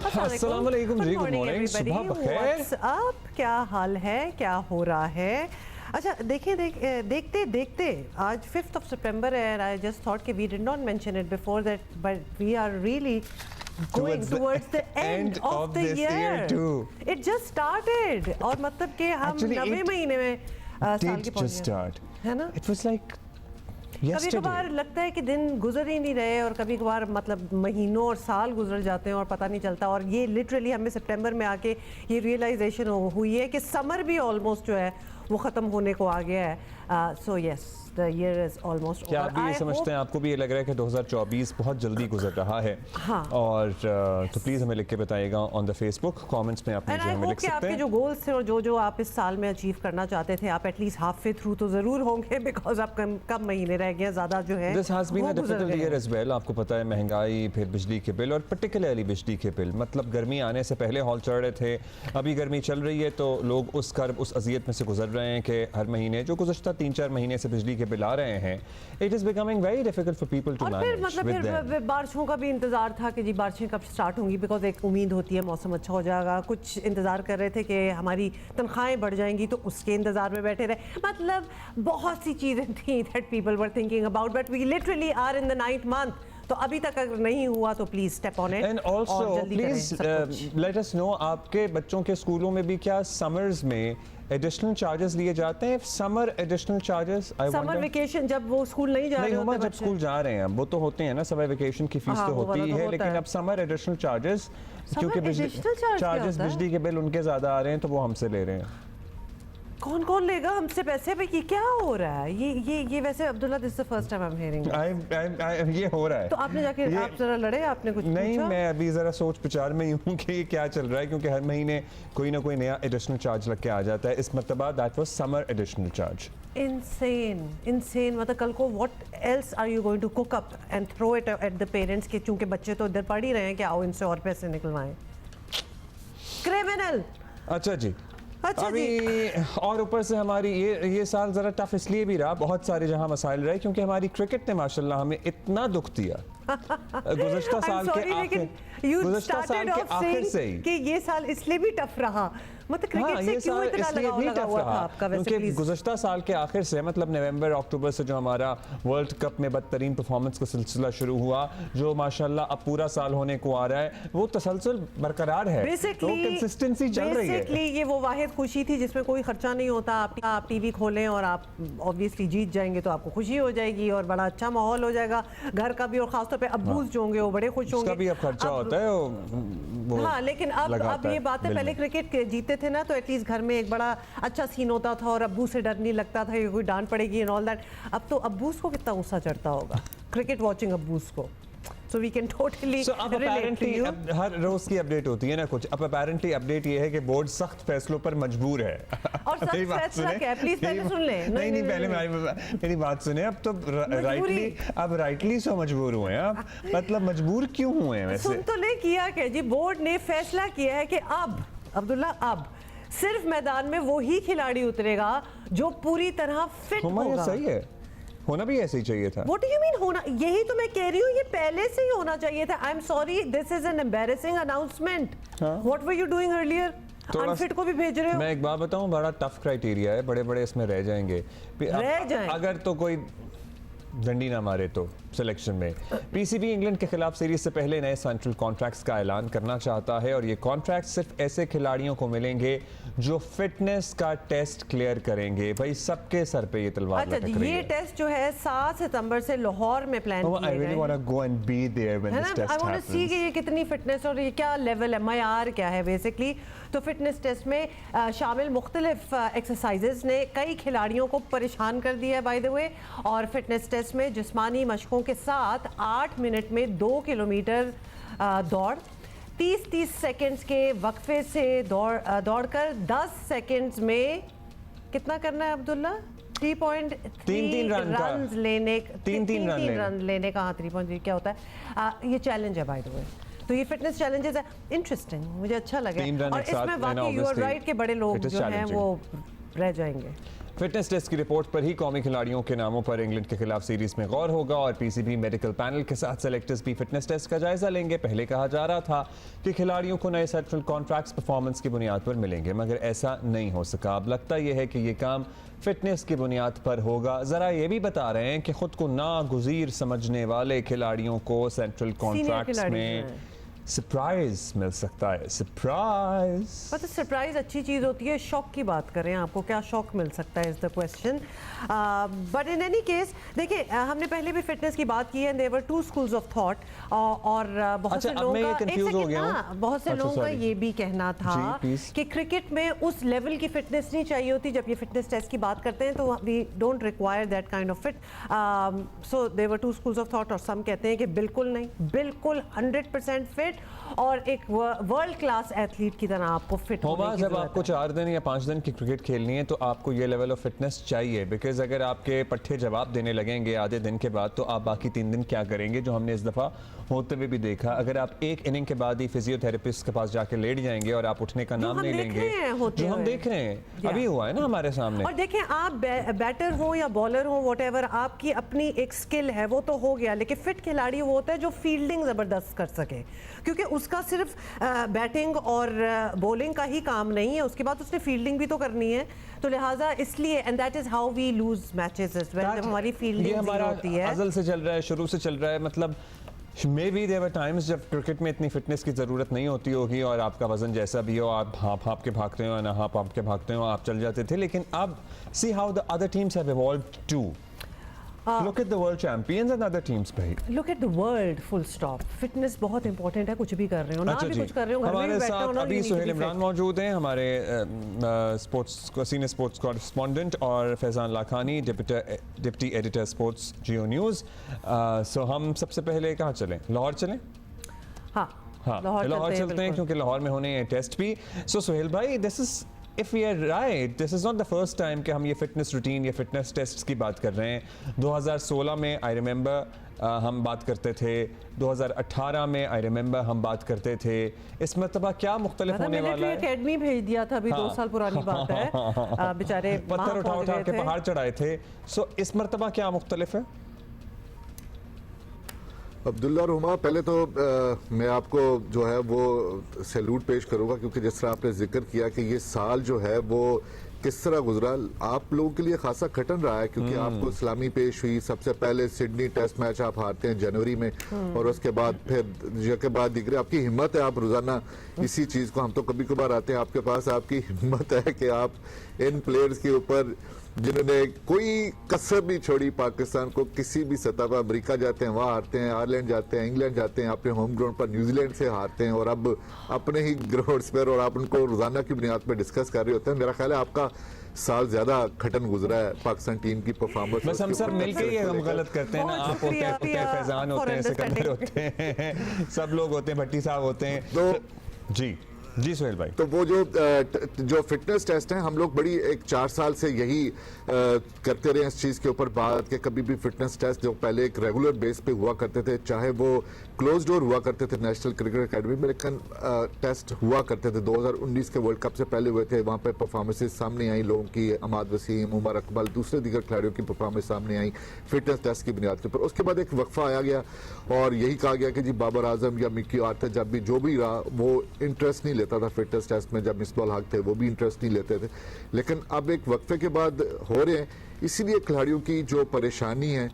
अस्सलाम वालेकुम जी, good morning, सुबह बखैर। व्हाट्स अप, क्या हाल है, क्या हो रहा है? अच्छा देखते देखते आज 5th of September है and I just thought कि we did not mention it before that, but we are really going towards the end of the year too. It just started और मतलब कि हम 9वें महीने में साल के पहुंचे है ना? It was like कभी कभार लगता है कि दिन गुजर ही नहीं रहे और कभी कभार मतलब महीनों और साल गुजर जाते हैं और पता नहीं चलता। और ये लिटरली हमें सितंबर में आके ये रियलाइजेशन हुई है कि समर भी ऑलमोस्ट जो है वो ख़त्म होने को आ गया है। So yes, the year is almost over. क्या आप भी ये समझते हैं, आपको भी ये लग रहा है कि 2024 बहुत जल्दी गुजर रहा है? हाँ। और तो प्लीज़ हमें लिख के बताइएगा ऑन द फेसबुक कमेंट्स में, आप मुझे हमें लिख सकते हैं। आपके जो गोल्स थे और जो आप इस साल में अचीव करना चाहते थे, आप एटलीस्ट हाफ वे थ्रू तो ज़रूर होंगे, बिकॉज आप कम महीने रह गए ज़्यादा जो है। This has been a difficult year as well. आपको पता है महंगाई, फिर बिजली के बिल और पर्टिकुलरली बिजली के बिल, मतलब गर्मी आने से पहले हॉल चढ़ रहे थे, अभी गर्मी चल रही है तो लोग उस अजियत में से गुजर रहे हैं कि हर महीने जो गुज़श्ता 3-4 महीने से बिजली के बिल आ रहे हैं, it is becoming very difficult for people to manage. मतलब फिर बारिशों का भी इंतजार था कि जी बारिशें कब स्टार्ट होंगी, बिकॉज एक उम्मीद होती है मौसम अच्छा हो जाएगा। कुछ इंतजार कर रहे थे कि हमारी तनख्वाहें बढ़ जाएंगी तो उसके इंतजार में बैठे रहे। मतलब बहुत सी चीज़ें थी that people were thinking about, but we literally are in the 9th month। तो अभी तक अगर नहीं हुआ तो please step on it and also please let us know, आपके बच्चों के स्कूलों में भी क्या समर्स में एडिशनल चार्जेस लिए जाते हैं? Summer additional charges, summer vacation जब वो स्कूल नहीं जा रहे होते, जब स्कूल जा रहे हैं वो तो होते हैं ना, समर वेकेशन की फीस तो होती है, लेकिन अब समर एडिशनल चार्जेस, क्योंकि चार्जेस बिजली के बिल उनके ज्यादा आ रहे हैं तो वो हमसे ले रहे हैं। कौन लेगा हमसे पैसे पे? ये क्या हो रहा है? ये वैसे Abdullah, this is the first time I am hearing. ये हो रहा है तो आपने जाके आप जरा लड़े, आपने कुछ नहीं पूछा? मैं अभी जरा सोच विचार में हूँ कि ये क्या चल रहा है, क्योंकि हर महीने कोई ना कोई नया एडिशनल चार्ज लग के आ जाता है। इस मर्तबा that was summer additional charge. Insane मतलब कल को what else are you going to cook up and throw it at the parents के, क्योंकि बच्चे तो इधर पढ़ ही रहे हैं कि आओ इनसे और पैसे निकलवाएं। क्रिमिनल। अच्छा जी, अभी और ऊपर से हमारी ये साल ज़रा टफ इसलिए भी रहा, बहुत सारे जहां मसाइल रहे, क्योंकि हमारी क्रिकेट ने माशाल्लाह हमें इतना दुख दिया गुज़श्ता साल के आखिर से ही कि ये साल इसलिए भी टफ रहा। मतलब क्रिकेट से क्यों इतना लगा हुआ था आपका? वैसे क्योंकि गुज़श्ता साल के आखिर से, मतलब नवंबर अक्टूबर से जो हमारा वर्ल्ड कप में बदतरीन परफॉर्मेंस का सिलसिला शुरू हुआ, जो माशाल्लाह अब पूरा साल होने को आ रहा है, वो तसलसल बरकरार है, तो कंसिस्टेंसी चल रही है। बेसिकली ये वो वाहिद खुशी थी जिसमें कोई खर्चा नहीं होता। आप टीवी खोलें और आप ऑब्वियसली जीत जाएंगे तो आपको खुशी हो जाएगी और बड़ा अच्छा माहौल हो जाएगा घर का भी, और खासतौर पे अब्बूस जो होंगे वो बड़े खुश होंगे। उसका भी अब खर्चा होता है वो। हाँ, लेकिन अब ये बात है, पहले क्रिकेट जीते थे ना तो एटलीस्ट घर में एक बड़ा अच्छा सीन होता था और अब्बू से डर नहीं लगता था कि कोई डांट पड़ेगी एंड ऑल दैट। अब तो अब्बूस को कितना गुस्सा चढ़ता होगा क्रिकेट वॉचिंग अब्बूस को। So we can totally relate to you. हर रोज की अपडेट होती है ना कुछ। अब apparently अपडेट ये है कि बोर्ड सख्त फैसलों पर मजबूर है। और सख्त फैसला क्या है? प्लीज पहले सुन लें। नहीं पहले मेरी बात सुने। अब तो राइटली सो मजबूर हुए हैं आप। मतलब मजबूर क्यों हुए हैं वैसे? सुन तो ले, किया क्या जी? बोर्ड ने फैसला किया है कि अब अब्दुल्ला अब सिर्फ मैदान में वो ही खिलाड़ी उतरेगा जो पूरी तरह फिट होगा। सही है, होना भी ऐसे ही चाहिए था। What do you mean होना? यही तो मैं कह रही हूँ, ये पहले से ही होना चाहिए था। I am sorry, this is an embarrassing announcement. What were you doing earlier? Unfit को भी भेज रहे हो। मैं एक बात बताऊं, बड़ा टफ क्राइटेरिया है, बड़े इसमें रह जाएंगे। अगर तो कोई डंडी ना मारे तो सिलेक्शन में। पीसीबी इंग्लैंड के खिलाफ सीरीज से पहले नए सेंट्रल कॉन्ट्रैक्ट्स का ऐलान करना चाहता है, और ये कॉन्ट्रैक्ट सिर्फ ऐसे खिलाड़ियों को मिलेंगे जो फिटनेस का टेस्ट क्लियर करेंगे। भाई सबके सर पे ये तलवार लटक रही है। ये टेस्ट जो है 7 सितंबर से लाहौर में प्लान किया गया है। I really want to go and be there when this test happens. I want to see कि ये कितनी फिटनेस और ये क्या लेवल है, मयार क्या है बेसिकली। तो फिटनेस टेस्ट में शामिल मुख्तलिफ एक्सरसाइजेज ने कई खिलाड़ियों को परेशान कर दिया है बाय द वे। और फिटनेस टेस्ट में जिस्मानी मशकों के साथ 8 मिनट में 2 किलोमीटर दौड़, 30 सेकंड्स के वक्फे से दौड़कर 10 सेकंड्स में कितना करना है अब्दुल्ला? 3.3 रन लेने का। 3.3 क्या होता है? ये चैलेंज है बाय द वे। तो ये फिटनेस चैलेंजेस है, इंटरेस्टिंग, मुझे अच्छा लगा। और इसमें वाकई यू आर राइट के बड़े लोग जो हैं वो रह जाएंगे। फिटनेस टेस्ट की रिपोर्ट पर ही कौमी खिलाड़ियों के नामों पर इंग्लैंड के खिलाफ सीरीज में गौर होगा और पीसीबी मेडिकल पैनल के साथ सेलेक्टर्स भी फिटनेस टेस्ट का जायजा लेंगे। पहले कहा जा रहा था कि खिलाड़ियों को नए सेंट्रल कॉन्ट्रैक्ट्स परफॉर्मेंस की बुनियाद पर मिलेंगे, मगर ऐसा नहीं हो सका। अब लगता यह है कि ये काम फिटनेस की बुनियाद पर होगा। जरा ये भी बता रहे हैं कि खुद को नागुज़ीर समझने वाले खिलाड़ियों को सेंट्रल कॉन्ट्रैक्ट्स में सरप्राइज मिल सकता है। सरप्राइज मतलब सरप्राइज अच्छी चीज़ होती है। शॉक की बात करें, आपको क्या शॉक मिल सकता है is the question. But in any case देखिए, हमने पहले भी फिटनेस की बात की है। There were two schools of thought और बहुत से लोगों का बहुत से लोगों का ये भी कहना था कि क्रिकेट में उस लेवल की फिटनेस नहीं चाहिए होती। जब ये फिटनेस टेस्ट की बात करते हैं तो we don't require that kind of fit. So there were two schools of thought और सम कहते हैं कि बिल्कुल नहीं, बिल्कुल 100% फिट और एक वर्ल्ड क्लास एथलीट की तरह आपको फिट होने की जब आपको 4 दिन या 5 दिन की क्रिकेट खेलनी है तो आपको ये लेवल ऑफ फिटनेस चाहिए। बिकॉज अगर आपके पट्टे जवाब देने लगेंगे आधे दिन के बाद तो आप बाकी 3 दिन क्या करेंगे, जो हमने इस दफ़ा होते हुए भी देखा। अगर आप एक इनिंग के बाद ही फिजियोथेरेपिस्ट के पास जाके लेट जाएंगे और आप उठने का नाम नहीं लेंगे, जो हम देख रहे हैं अभी हुआ है ना हमारे सामने। और देखें, आप बैटर हो या बॉलर हो, व्हाटएवर, आपकी अपनी एक स्किल है, वो तो हो गया। लेकिन फिट खिलाड़ी वो होता है जो फील्डिंग ज़बरदस्त कर सके, क्योंकि उसका सिर्फ बैटिंग और बॉलिंग का ही काम नहीं है, उसके बाद उसने फील्डिंग भी तो करनी है। तो लिहाजा इसलिए and that is how we lose matches as well. जब हमारी फील्डिंग होती है, अज़ल से चल रहा है, शुरू से चल रहा है। मतलब maybe there were times जब क्रिकेट में इतनी फिटनेस की ज़रूरत नहीं होती होगी और आपका वजन जैसा भी हो, आप हाँप के भागते हो ना हाँप के भागते हो, आप चल जाते थे। लेकिन अब see how the other teams have evolved too. Look at the world champions and other teams भाई। Look at the world, full stop। Fitness बहुत इंपॉर्टेंट है, कुछ भी कर रहे हो ना भी कुछ कर रहे हो, घर में भी बैठे हो ना। अभी सुहेल इमरान मौजूद हैं, हमारे सीनियर स्पोर्ट्स कॉरेस्पॉन्डेंट, और Faizan Lakhani, deputy editor sports Geo News. So हम सबसे पहले कहाँ चलें? लाहौर चलें? हाँ, लाहौर चलते हैं क्योंकि लाहौर में होने हैं टेस्ट भी। सो सुहेल भाई, this is If we are right, this is not the first time कि हम ये फिटनेस रूटीन या फिटनेस टेस्ट की बात कर रहे हैं। 2016 में आई रिमेंबर हम बात करते थे, 2018 में आई रिमेंबर हम बात करते थे। इस मरतबा क्या मुख्तलिफ होने वाला है? एकेडमी भेज दिया था, अभी 2 साल पुरानी बात है। बेचारे पत्थर उठा के पहाड़ चढ़ाए थे। सो इस मरतबा क्या मुख्तलिफ है? अब्दुल्ला रुमा, पहले तो मैं आपको जो है वो सैल्यूट पेश करूंगा, क्योंकि जिस तरह आपने जिक्र किया कि ये साल जो है वो किस तरह गुजरा, आप लोगों के लिए खासा खटन रहा है। क्योंकि आपको सलामी पेश हुई, सबसे पहले सिडनी टेस्ट मैच आप हारते हैं जनवरी में, और उसके बाद फिर के बाद दिख रहे आपकी हिम्मत है, आप रोजाना इसी चीज को, हम तो कभी कभार आते हैं आपके पास, आपकी हिम्मत है कि आप इन प्लेयर्स के ऊपर जिन्होंने कोई कसर नहीं छोड़ी पाकिस्तान को किसी भी सतह पर, अमेरिका जाते हैं वहां हारते हैं, आयरलैंड जाते हैं, इंग्लैंड जाते हैं, अपने होम ग्राउंड पर न्यूजीलैंड से हारते हैं, और अब अपने ही ग्राउंड्स पर, और आप उनको रोजाना की बुनियाद पर डिस्कस कर रहे होते हैं। मेरा ख्याल है आपका साल ज्यादा खटन गुजरा है पाकिस्तान टीम की परफॉर्मेंस। बस हम सब मिलकर ही हम गलत करते हैं ना, आप होते हैं, फैजान होते हैं, सिकंदर होते हैं, सब लोग होते हैं, भट्टी साहब होते हैं। तो जी सुहेल भाई, तो वो जो फिटनेस टेस्ट है, हम लोग बड़ी 4 साल से यही करते रहे इस चीज के ऊपर बात कि कभी भी फिटनेस टेस्ट जो पहले एक रेगुलर बेस पे हुआ करते थे, चाहे वो क्लोज डोर हुआ करते थे नेशनल क्रिकेट एकेडमी में, लेकिन टेस्ट हुआ करते थे। 2019 के वर्ल्ड कप से पहले हुए थे, वहां पे परफॉर्मेंसेज सामने आई लोगों की, अमाद वसीम, उमर अकबल, दूसरे दीगर खिलाड़ियों की परफॉर्मेंस सामने आई फिटनेस टेस्ट की बुनियाद के ऊपर। उसके बाद एक वक्फा आया गया और यही कहा गया कि जी बाबर आजम या मिकी आर्थर जब भी जो भी रहा वो इंटरेस्ट नहीं लेता था फिटनेस टेस्ट में, जब मिसबाह हक थे वो भी इंटरेस्ट नहीं लेते थे। लेकिन अब एक वक्फे के बाद हो रहे हैं, इसीलिए खिलाड़ियों की जो परेशानी है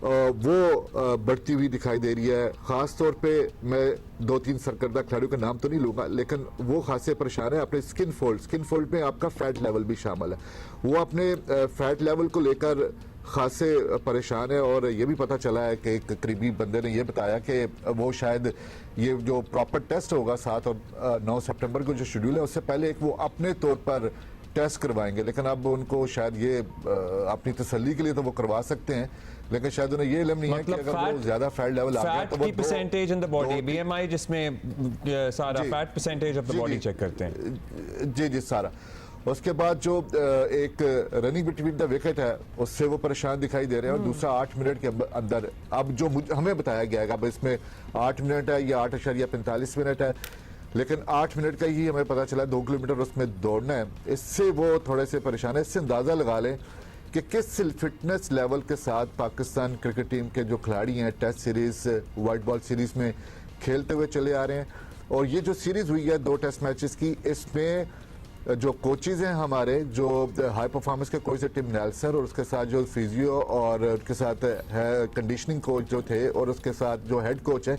वो बढ़ती हुई दिखाई दे रही है। ख़ास तौर पे मैं 2-3 सरकर्दा खिलाड़ियों का नाम तो नहीं लूँगा, लेकिन वो खासे परेशान है अपने स्किन फोल्ड में आपका फैट लेवल भी शामिल है। वो अपने फैट लेवल को लेकर खासे परेशान है, और ये भी पता चला है कि एक करीबी बंदे ने ये बताया कि वो शायद ये जो प्रॉपर टेस्ट होगा 7 और 9 सितंबर को जो शेड्यूल है, उससे पहले एक वो अपने तौर पर टेस्ट करवाएंगे। लेकिन अब उनको शायद ये अपनी तसल्ली के लिए तो वो करवा सकते हैं, लेकिन शायद उन्हें ये इल्म नहीं है कि अगर वो ज्यादा फैट लेवल आ गया तो वो percentage in the body, BMI, जिसमें सारा fat percentage of the body check करते हैं। जी सारा। उसके बाद जो एक रनिंग बिटवीन द विकेट है, उससे वो परेशान दिखाई दे रहे हैं, और दूसरा 8 मिनट के अंदर, अब जो हमें बताया गया है, अब इसमें 8 मिनट है या 8.45 मिनट है, लेकिन 8 मिनट का ही हमें पता चला 2 किलोमीटर उसमें दौड़ना है। इससे वो थोड़े से परेशान है। इससे अंदाज़ा लगा लें कि किस फिटनेस लेवल के साथ पाकिस्तान क्रिकेट टीम के जो खिलाड़ी हैं test series, white ball series में खेलते हुए चले आ रहे हैं। और ये जो सीरीज हुई है 2 टेस्ट मैचेस की, इसमें जो कोचेज हैं हमारे, जो हाई परफॉर्मेंस के कोच थे टिम नेल्सन, और उसके साथ जो फिजियो और उसके साथ है कंडीशनिंग कोच जो थे, और उसके साथ जो हेड कोच है,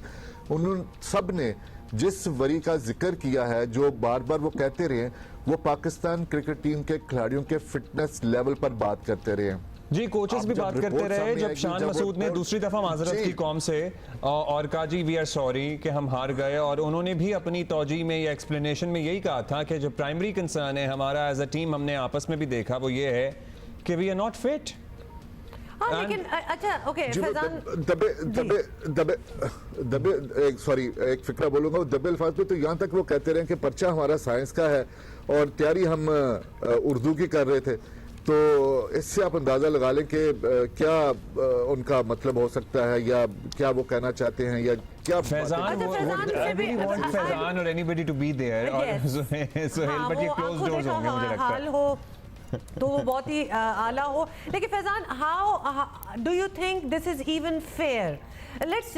उन सब ने जिस वरी का जिक्र किया है, जो बार बार वो कहते रहे, वो पाकिस्तान क्रिकेट टीम के खिलाड़ियों के फिटनेस लेवल पर बात करते रहे। जी, कोचेस भी बात करते रहे। जब शान मसूद ने दूसरी दफा माजरत की कौम से और कहा जी वी आर सॉरी कि हम हार गए, और उन्होंने भी अपनी तौजी में या एक्सप्लेनेशन में यही कहा था कि जो प्राइमरी कंसर्न है हमारा एज अ टीम, हमने आपस में भी देखा, वो ये है कि वी आर नॉट फिट। हाँ, लेकिन अच्छा ओके फैजान, सॉरी एक फिक्रा बोलूंगा, दबे अल्फाज में तो यहाँ तक वो कहते रहे कि पर्चा हमारा साइंस का है और तैयारी हम उर्दू की कर रहे थे। तो इससे आप अंदाजा लगा लें कि क्या उनका मतलब हो सकता है, या क्या वो कहना चाहते हैं, या क्या फैजान फैजान और एनीबॉडी टू बी देयर, और सुहेल बट ये क्लोज डोर्स होंगे मुझे लगता है तो वो बहुत ही आला हो। लेकिन Faizan, how do you think this is even fair? Let's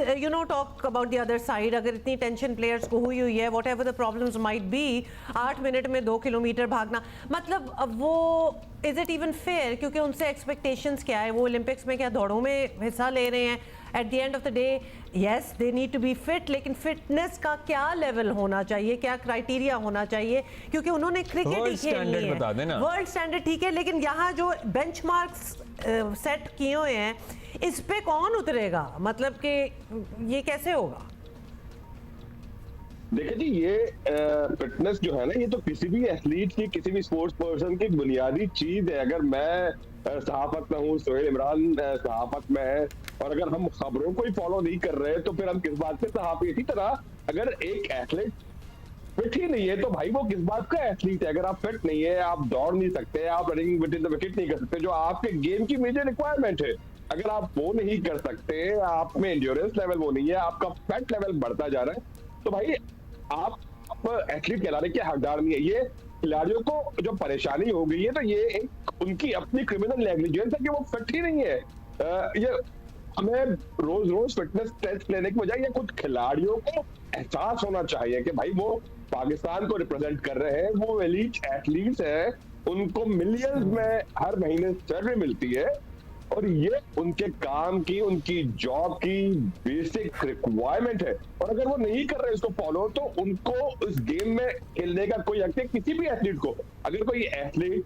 talk about the other side. अगर इतनी टेंशन प्लेयर्स को हुई है, what ever the problems might be, 8 minute में 2 किलोमीटर भागना, मतलब वो इज इट इवन फेयर? क्योंकि उनसे एक्सपेक्टेशंस क्या है? वो ओलंपिक्स में क्या दौड़ों में हिस्सा ले रहे हैं? At the end of the day yes they need to be fit, लेकिन फिटनेस का क्या लेवल होना चाहिए, क्या क्राइटेरिया होना चाहिए? क्योंकि उन्होंने क्रिकेट ही खेलनी है, वर्ल्ड स्टैंडर्ड ठीक है, लेकिन यहाँ जो बेंचमार्क्स सेट किए हुए हैं, इस पे कौन उतरेगा? मतलब कि ये कैसे होगा? देखिए जी, ये फिटनेस जो है ना, ये तो किसी भी एथलीट की, किसी भी स्पोर्ट्स पर्सन की बुनियादी चीज है। अगर मैं सहाफत में हूँ, सोहेल इमरान सहाफत में है, और अगर हम खबरों को ही फॉलो नहीं कर रहे तो फिर हम किस बात के सहाफी? इसी तरह अगर एक एथलीट फिट ही नहीं है तो भाई वो किस बात का एथलीट है? अगर आप फिट नहीं है, आप दौड़ नहीं सकते, आप running with in the wicket नहीं कर सकते, जो आपके गेम की मेजर रिक्वायरमेंट है, अगर आप वो नहीं कर सकते, आप में एंड्योरेंस लेवल वो नहीं है, आपका फैट लेवल बढ़ता जा रहा है, तो भाई आप एथलीट कहलाने के हकदार नहीं है। ये खिलाड़ियों को जो परेशानी हो गई है, तो ये एक उनकी अपनी क्रिमिनल नेग्लिजेंस है कि वो फिट ही नहीं है। ये हमें रोज रोज फिटनेस टेस्ट लेने की बजाय ये कुछ खिलाड़ियों को एहसास होना चाहिए कि भाई वो पाकिस्तान को रिप्रेजेंट कर रहे हैं, वो एलीट एथलीट्स हैं, उनको मिलियंस में हर महीने सैलरी मिलती है, और ये उनके काम की, उनकी जॉब की बेसिक रिक्वायरमेंट है। और अगर वो नहीं कर रहे इसको फॉलो, तो उनको इस गेम में खेलने का कोई हक नहीं। किसी भी एथलीट को, अगर कोई एथलीट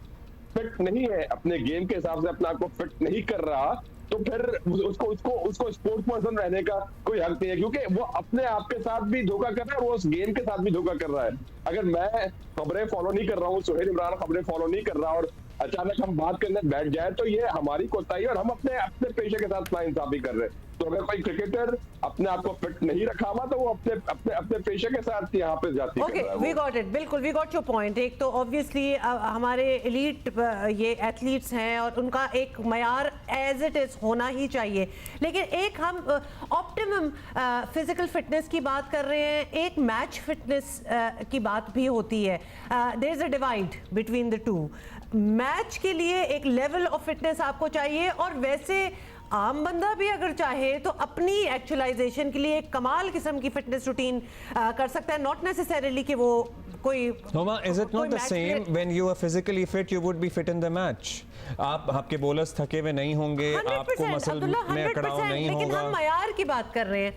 फिट नहीं है, अपने गेम के हिसाब से अपने आप को फिट नहीं कर रहा, तो फिर उसको स्पोर्ट्स पर्सन रहने का कोई हक नहीं है, क्योंकि वो अपने आप के साथ भी धोखा कर रहा है, वो उस गेम के साथ भी धोखा कर रहा है। अगर मैं खबरें फॉलो नहीं कर रहा हूँ, सोहेल इमरान खबरें फॉलो नहीं कर रहा, और अचानक हम बात करने बैठ जाए, तो ये हमारी कोताही है, और हम अपने पेशे के साथ नाइंसाफी कर रहे हैं। तो अगर कोई क्रिकेटर अपने आप को फिट नहीं रखा हुआ, तो वो अपने पेशे के साथ यहाँ पे जाती है। वी गॉट इट, बिल्कुल वी गॉट योर पॉइंट। एक तो ऑब्वियसली हमारे एलीट ये एथलीट्स हैं और उनका एक मयार एज इट इज होना ही चाहिए, लेकिन एक हम ऑप्टिमम फिजिकल फिटनेस की बात कर रहे हैं, एक मैच फिटनेस की बात भी होती है। There is a divide between the two. Match के लिए एक लेवल ऑफ फिटनेस आपको चाहिए, और वैसे आम बंदा भी अगर चाहे तो अपनी एक्चुअलाइजेशन के लिए एक कमाल किस्म की फिटनेस रूटीन कर सकता है, नॉट नेसेसरीली कि वो कोई is it not the same when you are physically fit, you would be fit in the match? आपके बॉलर्स थके हुए नहीं होंगे, आपको मसल में कड़ाव नहीं होगा, लेकिन हम मयार की बात कर रहे हैं,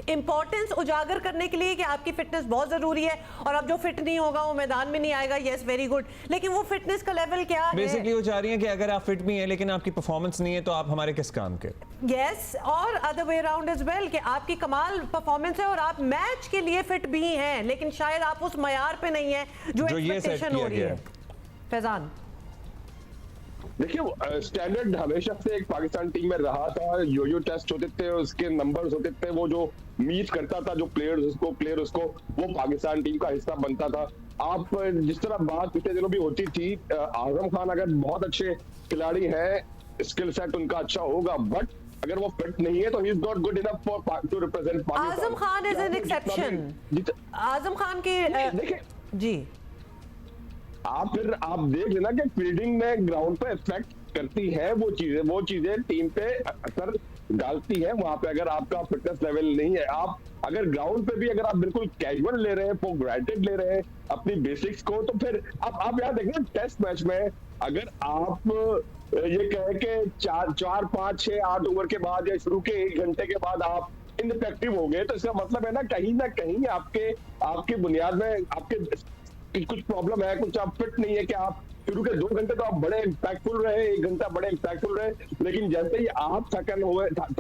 इंपॉर्टेंस उजागर करने के लिए कि आपकी फिटनेस बहुत जरूरी है, और अब जो फिट नहीं होगा वो मैदान में नहीं आएगा। यस, वेरी गुड, लेकिन वो फिटनेस का लेवल क्या है? बेसिकली वो चाह रही है कि अगर आप फिट भी हैं लेकिन आपकी परफॉर्मेंस नहीं है, तो आप हमारे किस काम के? यस, और other way around as well, कि आपकी कमाल परफॉर्मेंस है और आप मैच के लिए फिट भी हैं, लेकिन शायद आप उस मयार पे नहीं है जो एक्सपेक्टेशन हो रही है। फैजान, देखिए, स्टैंडर्ड हमेशा से एक पाकिस्तान टीम में रहा था, यो टेस्ट होते थे, उसके नंबर्स होते थे, वो जो मीट करता था जो प्लेयर उसको वो पाकिस्तान टीम का हिस्सा बनता था। आप जिस तरह बात पिछले दिनों भी होती थी, आजम खान अगर बहुत अच्छे खिलाड़ी हैं, स्किल सेट उनका अच्छा होगा, बट अगर वो फिट नहीं है तो he is not good enough for to represent Pakistan. Azam Khan is an exception. Azam Khan की देखिए जी आप देख लेना कि फील्डिंग में ग्राउंड पे इफेक्ट करती है वो चीजें टीम पे असर डालती है। वहां पे अगर आपका फिटनेस लेवल नहीं है, आप अगर ग्राउंड पे भी अगर आप बिल्कुल कैजुअल ले रहे हैं, फॉर ग्रांटेड ले रहे हैं अपनी बेसिक्स को, तो फिर आप यहाँ देखना टेस्ट मैच में अगर आप ये कहें कि 4, 5, 6, 8 ओवर के बाद या शुरू के 1 घंटे के बाद आप इनफेक्टिव हो गए, तो इसका मतलब है ना कहीं आपके बुनियाद में आपके कुछ प्रॉब्लम है, कुछ आप फिट नहीं है कि आप शुरू के 2 घंटे तो आप बड़े इम्पैक्टफुल रहे, 1 घंटा बड़े इम्पैक्टफुल रहे, लेकिन जैसे ही आप थक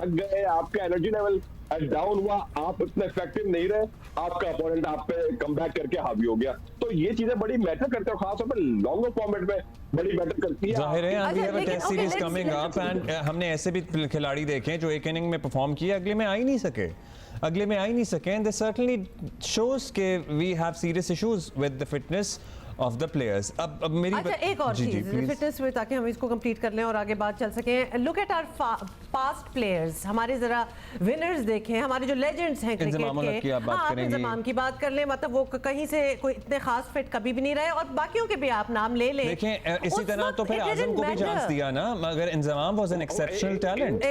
गए, आपका एनर्जी लेवल डाउन हुआ, आप उतने इफेक्टिव नहीं रहे, आपका अपोनेंट आप पे कम बैक करके हावी हो गया। तो ये चीजें बड़ी मैटर करते हैं, खासतौर पर लॉन्गर फॉर्मेट में बड़ी मैटर करती है। जाहिर है अच्छा, we have a लेकिन test okay, series let's- coming up and हमने ऐसे भी खिलाड़ी देखे हैं जो एक इनिंग में परफॉर्म किए, अगले में आ ही नहीं सके, and this certainly shows कि we have serious issues with the fitness of the players. अब मेरी अच्छा एक और चीज फिटनेस में, ताकि हम इसको कंप्लीट कर लें और आगे बात चल सके। Look at our past players, हमारे जरा विनर्स देखें, हमारे जो लेजेंड्स हैं क्रिकेट के। आप इंजमाम की बात कर लें, मतलब वो कहीं से कोई इतने खास फिट कभी भी नहीं रहे, और बाकियों के भी आप नाम ले लें। देखें इसी तरह तो फिर आजम को भी चांस दिया ना, मगर Inzamam was an exceptional talent.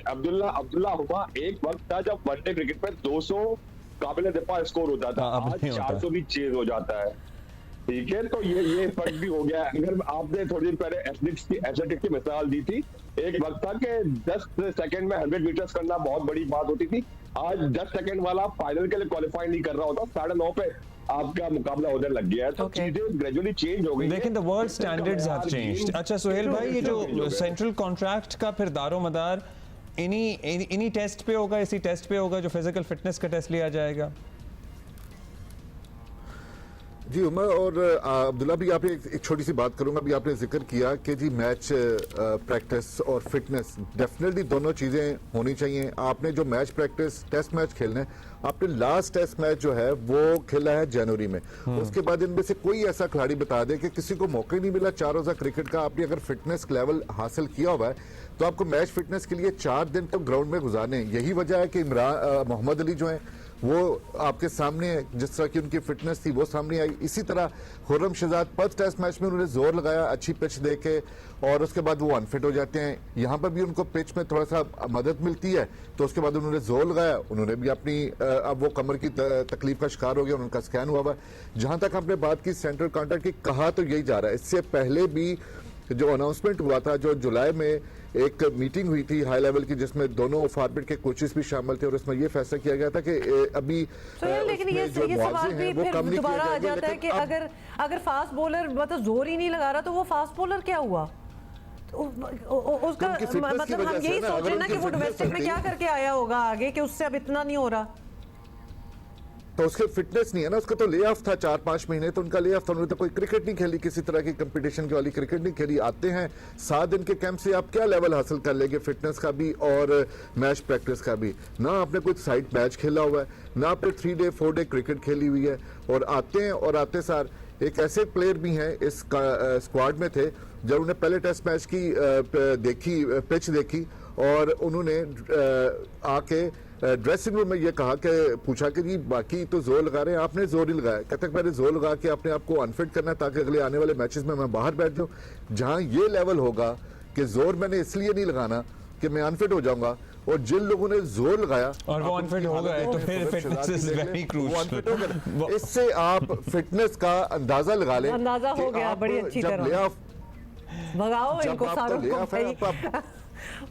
Abdullah हुआ एक वक्त था जब वनडे क्रिकेट पे 200 काबिल दफा स्कोर होता था, आज 400 भी चेज हो जाता है। ठीक है, तो ये फर्क भी हो गया। अगर आपने थोड़ी देर पहले एथलेटिक्स की मिसाल दी थी, एक वक्त था कि 10 सेकंड में 100 मीटर्स करना बहुत बड़ी बात होती थी, आज 10 सेकंड वाला फाइनल के लिए क्वालिफाई नहीं कर रहा होता, 9:30 पे आपका मुकाबला उधर लग गया है। तो चीजें ग्रेजुअली चेंज हो गई, लेकिन the world standards have changed. अच्छा सुहेल भाई, ये जो सेंट्रल कॉन्ट्रैक्ट का फिर दारोमदार इन्हीं टेस्ट पे होगा, इसी टेस्ट पे होगा जो फिजिकल फिटनेस का टेस्ट लिया जाएगा? जी उमर और अब्दुल्ला भी, आप एक छोटी सी बात करूंगा। अभी आपने जिक्र किया कि जी मैच प्रैक्टिस और फिटनेस डेफिनेटली दोनों चीज़ें होनी चाहिए। आपने जो मैच प्रैक्टिस टेस्ट मैच खेलना है, आपने लास्ट टेस्ट मैच जो है वो खेला है जनवरी में, उसके बाद इनमें से कोई ऐसा खिलाड़ी बता दे कि किसी को मौका ही नहीं मिला 4 रोज़ा क्रिकेट का, आपने अगर फिटनेस लेवल हासिल किया हुआ है तो आपको मैच फिटनेस के लिए 4 दिन तो ग्राउंड में गुजारने हैं। यही वजह है कि मोहम्मद अली जो है वो आपके सामने है, जिस तरह की उनकी फिटनेस थी वो सामने आई। इसी तरह Khurram Shahzad first test match में उन्होंने जोर लगाया अच्छी पिच देके, और उसके बाद वो अनफिट हो जाते हैं। यहाँ पर भी उनको पिच में थोड़ा सा मदद मिलती है, तो उसके बाद उन्होंने जोर लगाया, उन्होंने भी अपनी अब वो कमर की तकलीफ का शिकार हो गया, उनका स्कैन हुआ हुआ। जहां तक आपने बात की सेंट्रल कॉन्ट्रैक्ट की, कहा तो यही जा रहा है, इससे पहले भी जो अनाउंसमेंट हुआ था, जो जुलाई में एक मीटिंग हुई थी हाई लेवल की, जिसमें दोनों फॉर्मेट के कोचेस भी शामिल थे, और इसमें ये फैसला किया गया था कि अभी लेकिन ये सवाल भी फिर दोबारा आ जाता है कि अगर फास्ट बॉलर मतलब जोर ही नहीं लगा रहा तो वो फास्ट बॉलर क्या हुआ? उसका मतलब हम यही सोच रहे ना कि वो डोमेस्टिक में क्या करके आया होगा आगे कि उससे अब इतना नहीं हो रहा, तो उसके फिटनेस नहीं है ना, उसका तो ले ऑफ था 4-5 महीने, तो उनका ले ऑफ था, उन्होंने तो कोई क्रिकेट नहीं खेली, किसी तरह की कंपटीशन की वाली क्रिकेट नहीं खेली। आते हैं 7 दिन के कैंप से आप क्या लेवल हासिल कर लेंगे फिटनेस का भी और मैच प्रैक्टिस का भी? ना आपने कोई साइड मैच खेला हुआ है, ना आपने 3 डे 4 डे क्रिकेट खेली हुई है, और आते हैं और आते सार एक ऐसे प्लेयर भी हैं इस स्क्वाड में थे जब उन्हें पहले टेस्ट मैच की पिच देखी, और उन्होंने आके ड्रेसिंग रूम में ये कहा कि पूछा कि जी बाकी तो जोर लगा रहे हैं, आपने जोर ही लगाया। कहते मैंने जोर लगा के अपने आप को अनफिट करना ताकि अगले आने वाले मैचेस में मैं बाहर बैठ जाऊं। जहां ये लेवल होगा कि जोर मैंने इसलिए नहीं लगाना कि मैं अनफिट हो जाऊंगा, और जिन लोगों ने जोर लगाया और वो अनफिट हो गए, तो फिर फिटनेस इज वेरी क्रूशियल। इससे आप फिटनेस का अंदाजा लगा लें। अंदाजा हो गया बड़ी अच्छी तरह। भगाओ इनको सारों को,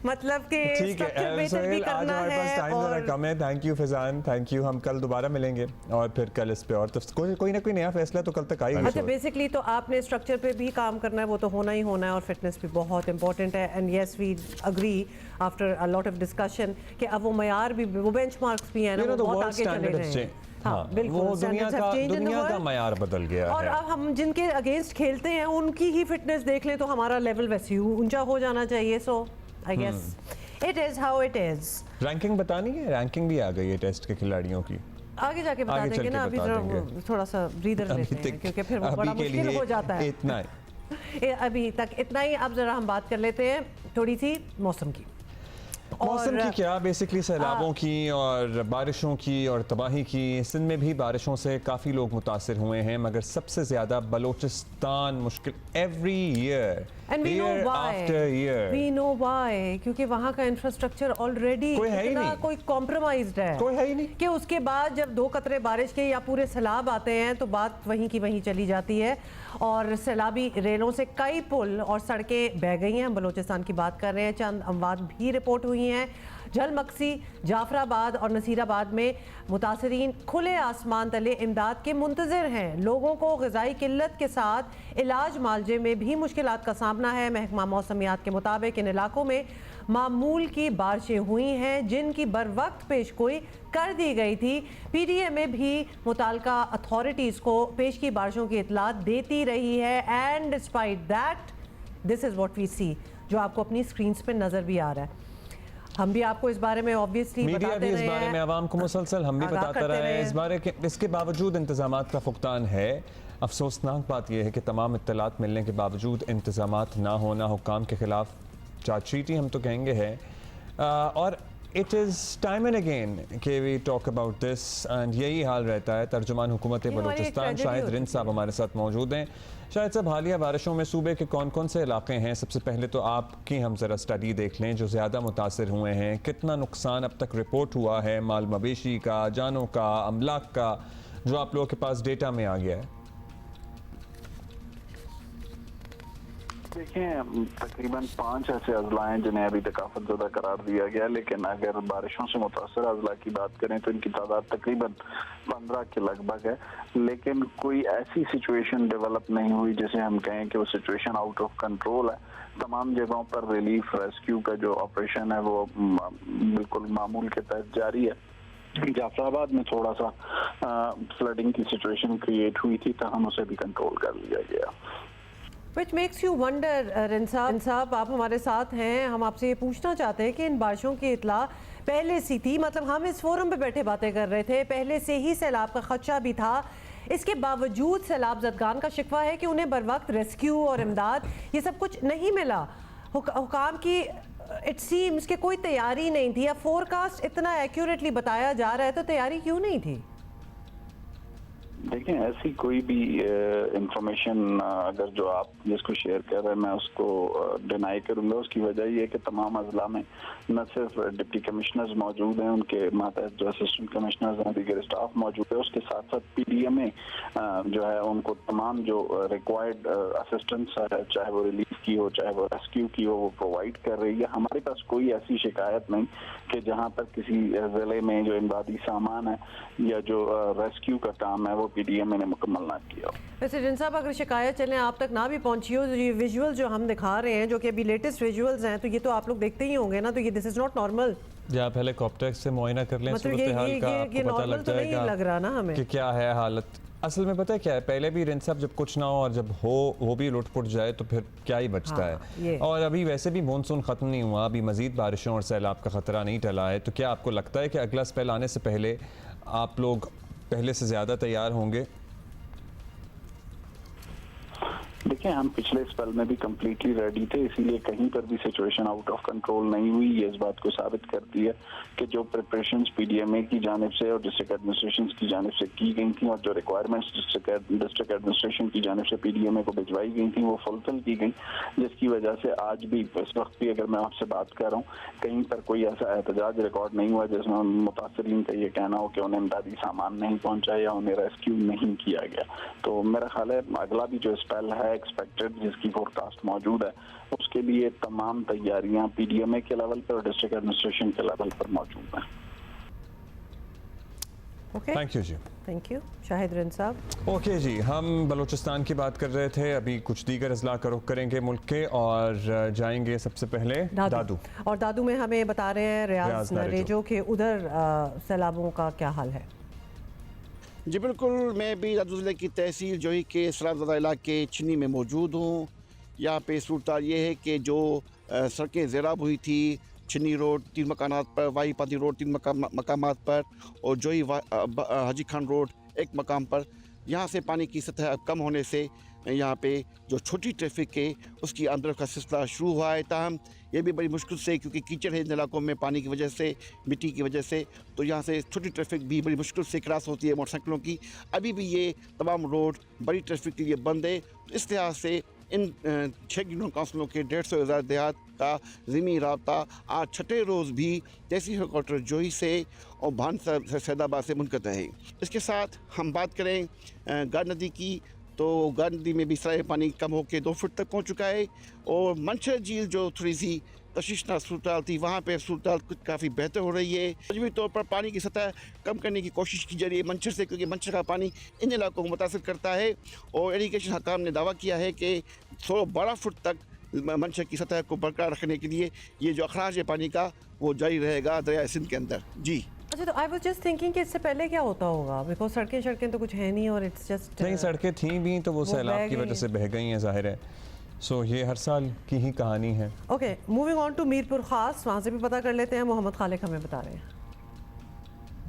मतलब कि ठीक है सोहेल, आज हमारे पास टाइम जरा कम है। Thank you Fizaan, thank you. हम कल दोबारा मिलेंगे और फिर कल इस पे और तो कोई ना कोई नया फैसला तो कल तक आएगा। अच्छा बेसिकली तो आपने स्ट्रक्चर पे भी काम करना है, वो तो होना ही होना है, और फिटनेस भी बहुत इंपॉर्टेंट है। And yes we agree after a lot of discussion कि अब वो मयार भी, वो बेंचमार्क्स भी है ना, वो बहुत आगे चले रहे हैं। हाँ, बिल्कुल वो दुनिया का मयार बदल गया है, और अब हम जिनके अगेंस्ट खेलते हैं उनकी ही फिटनेस देख लें तो हमारा लेवल वैसे ही ऊंचा हो जाना चाहिए। सो I guess it is how it is. Ranking बतानी है, रैंकिंग भी आ गई है टेस्ट के खिलाड़ियों की, आगे जाके बता देंगे ना, अभी थोड़ा सा ब्रीदर लेते हैं क्योंकि फिर वो बड़ा मुश्किल हो जाता है। इतना ही अभी तक इतना ही। अब जरा हम बात कर लेते हैं थोड़ी सी मौसम की। मौसम की क्या, बेसिकली सैलाबों की और बारिशों की और तबाही की। सिंध में भी बारिशों से काफ़ी लोग मुतासिर हुए हैं, मगर सबसे ज़्यादा बलोचिस्तान मुश्किल every year, And we know year why. After year. We know why. क्योंकि वहाँ का इंफ्रास्ट्रक्चर ऑलरेडी कोई है ही इतना नहीं। कोई कॉम्प्रोमाइज्ड है, कोई है ही नहीं कि उसके बाद जब 2 कतरे बारिश के या पूरे सैलाब आते हैं तो बात वहीं की वहीं चली जाती है। और सैलाबी रेलों से कई पुल और सड़कें बह गई हैं। हम बलूचिस्तान की बात कर रहे हैं, चंद अमवात भी रिपोर्ट हुई हैं। जलमक्सी, जाफराबाद और नसीराबाद में मुतासरीन खुले आसमान तले इमदाद के मुंतज़िर हैं। लोगों को ग़िज़ाई किल्लत के साथ इलाज मालजे में भी मुश्किलात का सामना है। महकमा मौसमियात के मुताबिक इन इलाकों में मामूल की बारिशें हुई हैं, जिनकी बर वक्त पेशगोई कर दी गई थी। PDMA भी मुताल्लिका अथॉरिटीज़ को पेश की बारिशों की इतला देती रही है। And despite that this is what we see, जो आपको अपनी स्क्रीन पर नज़र भी आ रहा है। हम भी आपको इस बारे में ऑब्वियसली मीडिया भी इस बारे में आवाम को मुसलसल हम भी बताता रहे हैं इस बारे के। इसके बावजूद इंतजामात का फुकदान है। अफसोसनाक बात यह है कि तमाम इत्तलात मिलने के बावजूद इंतजामात ना होना हुक्काम के खिलाफ चार्जशीट हम तो कहेंगे है। और it is time and again कि we talk about this and यही हाल रहता है। तर्जुमान हुकूमत बलूचिस्तान शाहिद रिंद साहब हमारे साथ मौजूद हैं। शायद साहब, हालिया बारिशों में सूबे के कौन कौन से इलाके हैं? सबसे पहले तो आपकी हम ज़रा स्टडी देख लें जो ज़्यादा मुतासर हुए हैं। कितना नुकसान अब तक रिपोर्ट हुआ है, माल मवेशी का, जानों का, अमलाक का, जो आप लोगों के पास डेटा में आ गया है? देखें, तकरीबन 5 ऐसे अजला हैं जिन्हें अभी तक आफतज़दा करार दिया गया, लेकिन अगर बारिशों से मुतासर अजला की बात करें तो इनकी तादाद तकरीबन 15 के लगभग है। लेकिन कोई ऐसी सिचुएशन डेवलप नहीं हुई जिसे हम कहें कि वो सिचुएशन आउट ऑफ कंट्रोल है। तमाम जगहों पर रिलीफ रेस्क्यू का जो ऑपरेशन है वो बिल्कुल मामूल के तहत जारी है। जाफराबाद में थोड़ा सा फ्लडिंग की सिचुएशन क्रिएट हुई थी, तहम उसे भी कंट्रोल कर लिया गया। Which makes you wonder, Rind साहब, आप हमारे साथ हैं। हम आपसे ये पूछना चाहते हैं कि इन बारिशों की इतला पहले सी थी, मतलब हम इस फोरम पे बैठे बातें कर रहे थे, पहले से ही सैलाब का खदशा भी था। इसके बावजूद सैलाब ज़दगान का शिकवा है कि उन्हें बर वक्त रेस्क्यू और इमदाद ये सब कुछ नहीं मिला। हुकाम की इट सीम्स कि कोई तैयारी नहीं थी। या फोरकास्ट इतना एक्यूरेटली बताया जा रहा है तो तैयारी क्यों नहीं थी? देखें, ऐसी कोई भी इंफॉर्मेशन अगर जो आप जिसको शेयर कर रहे हैं मैं उसको डिनाई करूंगा। उसकी वजह ये है कि तमाम अजला में न सिर्फ डिप्टी कमिश्नर्स मौजूद हैं, उनके मातहत जो असिस्टेंट कमिश्नर्स हैं, दीगर स्टाफ मौजूद है। उसके साथ साथ PDMA जो है उनको तमाम जो रिक्वायर्ड असिस्टेंस है, चाहे वो रिलीफ की हो चाहे वो रेस्क्यू की हो, वो प्रोवाइड कर रही है। हमारे पास कोई ऐसी शिकायत नहीं कि जहाँ पर किसी ज़िले में जो इमदादी सामान है या जो रेस्क्यू का काम है वो PDMA ने मुकम्मल ना किया। वैसे जिन साहब, अगर शिकायत चलें आप तक ना भी पहुंची हो, तो ये विजुअल जो हम दिखा रहे हैं, जो कि अभी लेटेस्ट विजुअल्स हैं, तो ये तो आप लोग देखते ही होंगे ना, तो ये दिस इज नॉट नॉर्मल। या आप हेलीकॉप्टर से मुआयना कर लें, मतलब सूरत हाल का आपको पता लग तो नहीं लग रहा ना हमें कि क्या है हालत। असल में पता है क्या है, पहले भी रिंद साहब जब कुछ ना हो और जब हो भी लुट-पुट जाए तो फिर क्या ही बचता है। और अभी वैसे भी मानसून ख़त्म नहीं हुआ, अभी मज़ीद बारिशों और सैलाब का ख़तरा नहीं टला है। तो क्या आपको लगता है कि अगला स्पेल आने से पहले आप लोग पहले से ज़्यादा तैयार होंगे? देखिए, हम पिछले स्पेल में भी कम्प्लीटली रेडी थे, इसीलिए कहीं पर भी सिचुएशन आउट ऑफ कंट्रोल नहीं हुई। ये इस बात को साबित करती है कि जो प्रिपरेशंस PDMA की जानिब से और डिस्ट्रिक्ट एडमिनिस्ट्रेशन की जानिब से की गई थी और जो रिक्वायरमेंट्स डिस्ट्रिक्ट एडमिनिस्ट्रेशन की जानिब से PDMA को भिजवाई गई थी वो फुलफिल की गई, जिसकी वजह से आज भी इस वक्त भी अगर मैं आपसे बात कर रहा हूँ, कहीं पर कोई ऐसा एहतजाज रिकॉर्ड नहीं हुआ जिसमें मुतासरीन का ये कहना हो कि उन्हें इमदादी सामान नहीं पहुँचा या उन्हें रेस्क्यू नहीं किया गया। तो मेरा ख्याल है अगला भी जो स्पेल है एक्सपेक्टेड जिसकी फोरकास्ट मौजूद है, उसके लिए तमाम तैयारियां PDMA के लेवल पर और डिस्ट्रिक्ट एडमिनिस्ट्रेशन के लेवल पर मौजूद हैं। Thank you ji. Thank you Shahid Rind साहब। ओके जी, हम बलूचिस्तान की बात कर रहे थे, अभी कुछ दीगर अजला का रुख करेंगे मुल्क के और जाएंगे सबसे पहले दादू। और दादू में हमें बता रहे हैं रियाज नरेजो के उधर सैलाबों का क्या हाल है। जी बिल्कुल, मैं भी दादू ज़िले की तहसील जो ही के सैलाबज़दा इलाके चिनी में मौजूद हूँ। यहाँ पे सूरत ये है कि जो सड़कें ज़ेराब हुई थी, चिनी रोड 3 मकानात पर, वाई पाती रोड 3 मकामात पर और जोई हाजी खान रोड 1 मकाम पर, यहाँ से पानी की सतह कम होने से यहाँ पे जो छोटी ट्रैफिक है उसकी अंदर का सिलसिला शुरू हुआ है। ताहम ये भी बड़ी मुश्किल से, क्योंकि कीचड़ है इन इलाकों में पानी की वजह से, मिट्टी की वजह से, तो यहाँ से छोटी ट्रैफिक भी बड़ी मुश्किल से क्रॉस होती है मोटरसाइकिलों की। अभी भी ये तमाम रोड बड़ी ट्रैफिक के लिए बंद है। तो इस लिहाज से इन 6 यूनियन काउंसिलों के 150 हज़ार देहात का ज़मीनी राब्ता आज छठे रोज़ भी तहसील हेडक्वार्टर जोही से और भान सैदाबाद से मुनक़ता है। इसके साथ हम बात करें गाड़ नदी की, तो गाड़ नदी में भी सराय पानी कम होकर 2 फुट तक पहुँच चुका है। और मंशर झील जो थोड़ी सी तशवीशनाक सूरत थी, वहाँ पर सूरत काफ़ी बेहतर हो रही है। मजमूई तौर पर पानी की सतह कम करने की कोशिश की जा रही है मंशर से, क्योंकि मंशर का पानी इन इलाकों को मुतासर करता है। और इरीगेशन हकाम ने दावा किया है कि 12 फुट तक मंशर की सतह को बरकरार रखने के लिए ये जो अखराज है पानी का वो जारी रहेगा दरिया सिंध के अंदर। जी अच्छा, तो आई वाज जस्ट थिंकिंग कि इससे पहले क्या होता होगा, बिकॉज सड़कें तो कुछ है नहीं और इट्स जस्ट नहीं, सड़कें थी भी तो वो सैलाब की वजह से बह गई हैं, जाहिर है। सो ये हर साल की ही कहानी है। Okay, moving on to Mirpur Khas, वहाँ से भी पता कर लेते हैं। मोहम्मद खालिक हमें बता रहे हैं।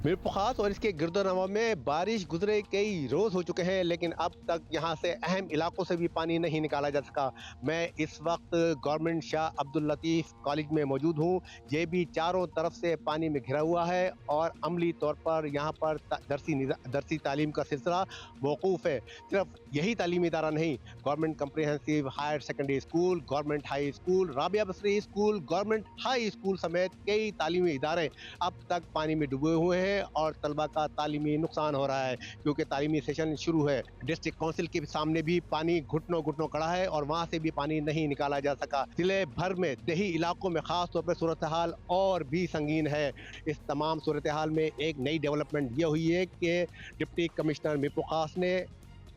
मीरपुर खास और इसके गिरदोनवा में बारिश गुजरे कई रोज हो चुके हैं, लेकिन अब तक यहाँ से अहम इलाकों से भी पानी नहीं निकाला जा सका। मैं इस वक्त गवर्नमेंट शाह अब्दुल लतीफ कॉलेज में मौजूद हूँ। ये भी चारों तरफ से पानी में घिरा हुआ है और अमली तौर पर यहाँ पर दरसी तालीम का सिलसिला मौकूफ़ है। सिर्फ यही तालीमी इदारा नहीं, government comprehensive higher secondary school, government high school, Rabia Basri school, government high school समेत कई तालीमी इदारे अब तक पानी में डूबे हुए हैं और तलबा का तालीमी नुकसान हो रहा है, क्योंकि तालीमी सेशन शुरू है। डिस्ट्रिक्ट काउंसिल के सामने भी पानी घुटनों घुटनों खड़ा है और वहाँ से भी पानी नहीं निकाला जा सका। जिले भर में देही इलाकों में खास तौर पर सूरत हाल और भी संगीन है। इस तमाम सूरत हाल में एक नई डेवलपमेंट ये हुई है कि डिप्टी कमिश्नर मीरपुर खास ने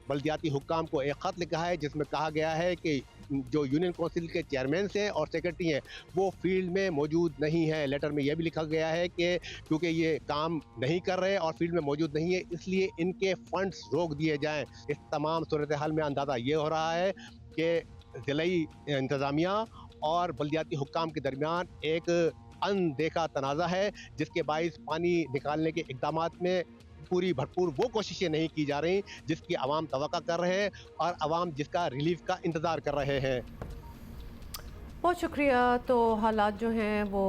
बल्दियाती हुक्काम को एक ख़त लिखा है, जिसमें कहा गया है कि जो यूनियन काउंसिल के चेयरमैन हैं और सेक्रेटरी हैं वो फील्ड में मौजूद नहीं है। लेटर में यह भी लिखा गया है कि क्योंकि ये काम नहीं कर रहे और फील्ड में मौजूद नहीं है, इसलिए इनके फंड्स रोक दिए जाएं। इस तमाम सूरत हाल में अंदाज़ा ये हो रहा है कि ज़िलाई इंतज़ामिया और बल्दियाती हुक्काम के दरमियान एक अनदेखा तनाज़ा है, जिसके बाइस पानी निकालने के इक़दामात में पूरी भरपूर वो कोशिशें नहीं की जा रही जिसकी आवाम तवक्का कर रहे हैं और आवाम जिसका रिलीफ का इंतज़ार कर रहे हैं। बहुत शुक्रिया। तो हालात जो हैं वो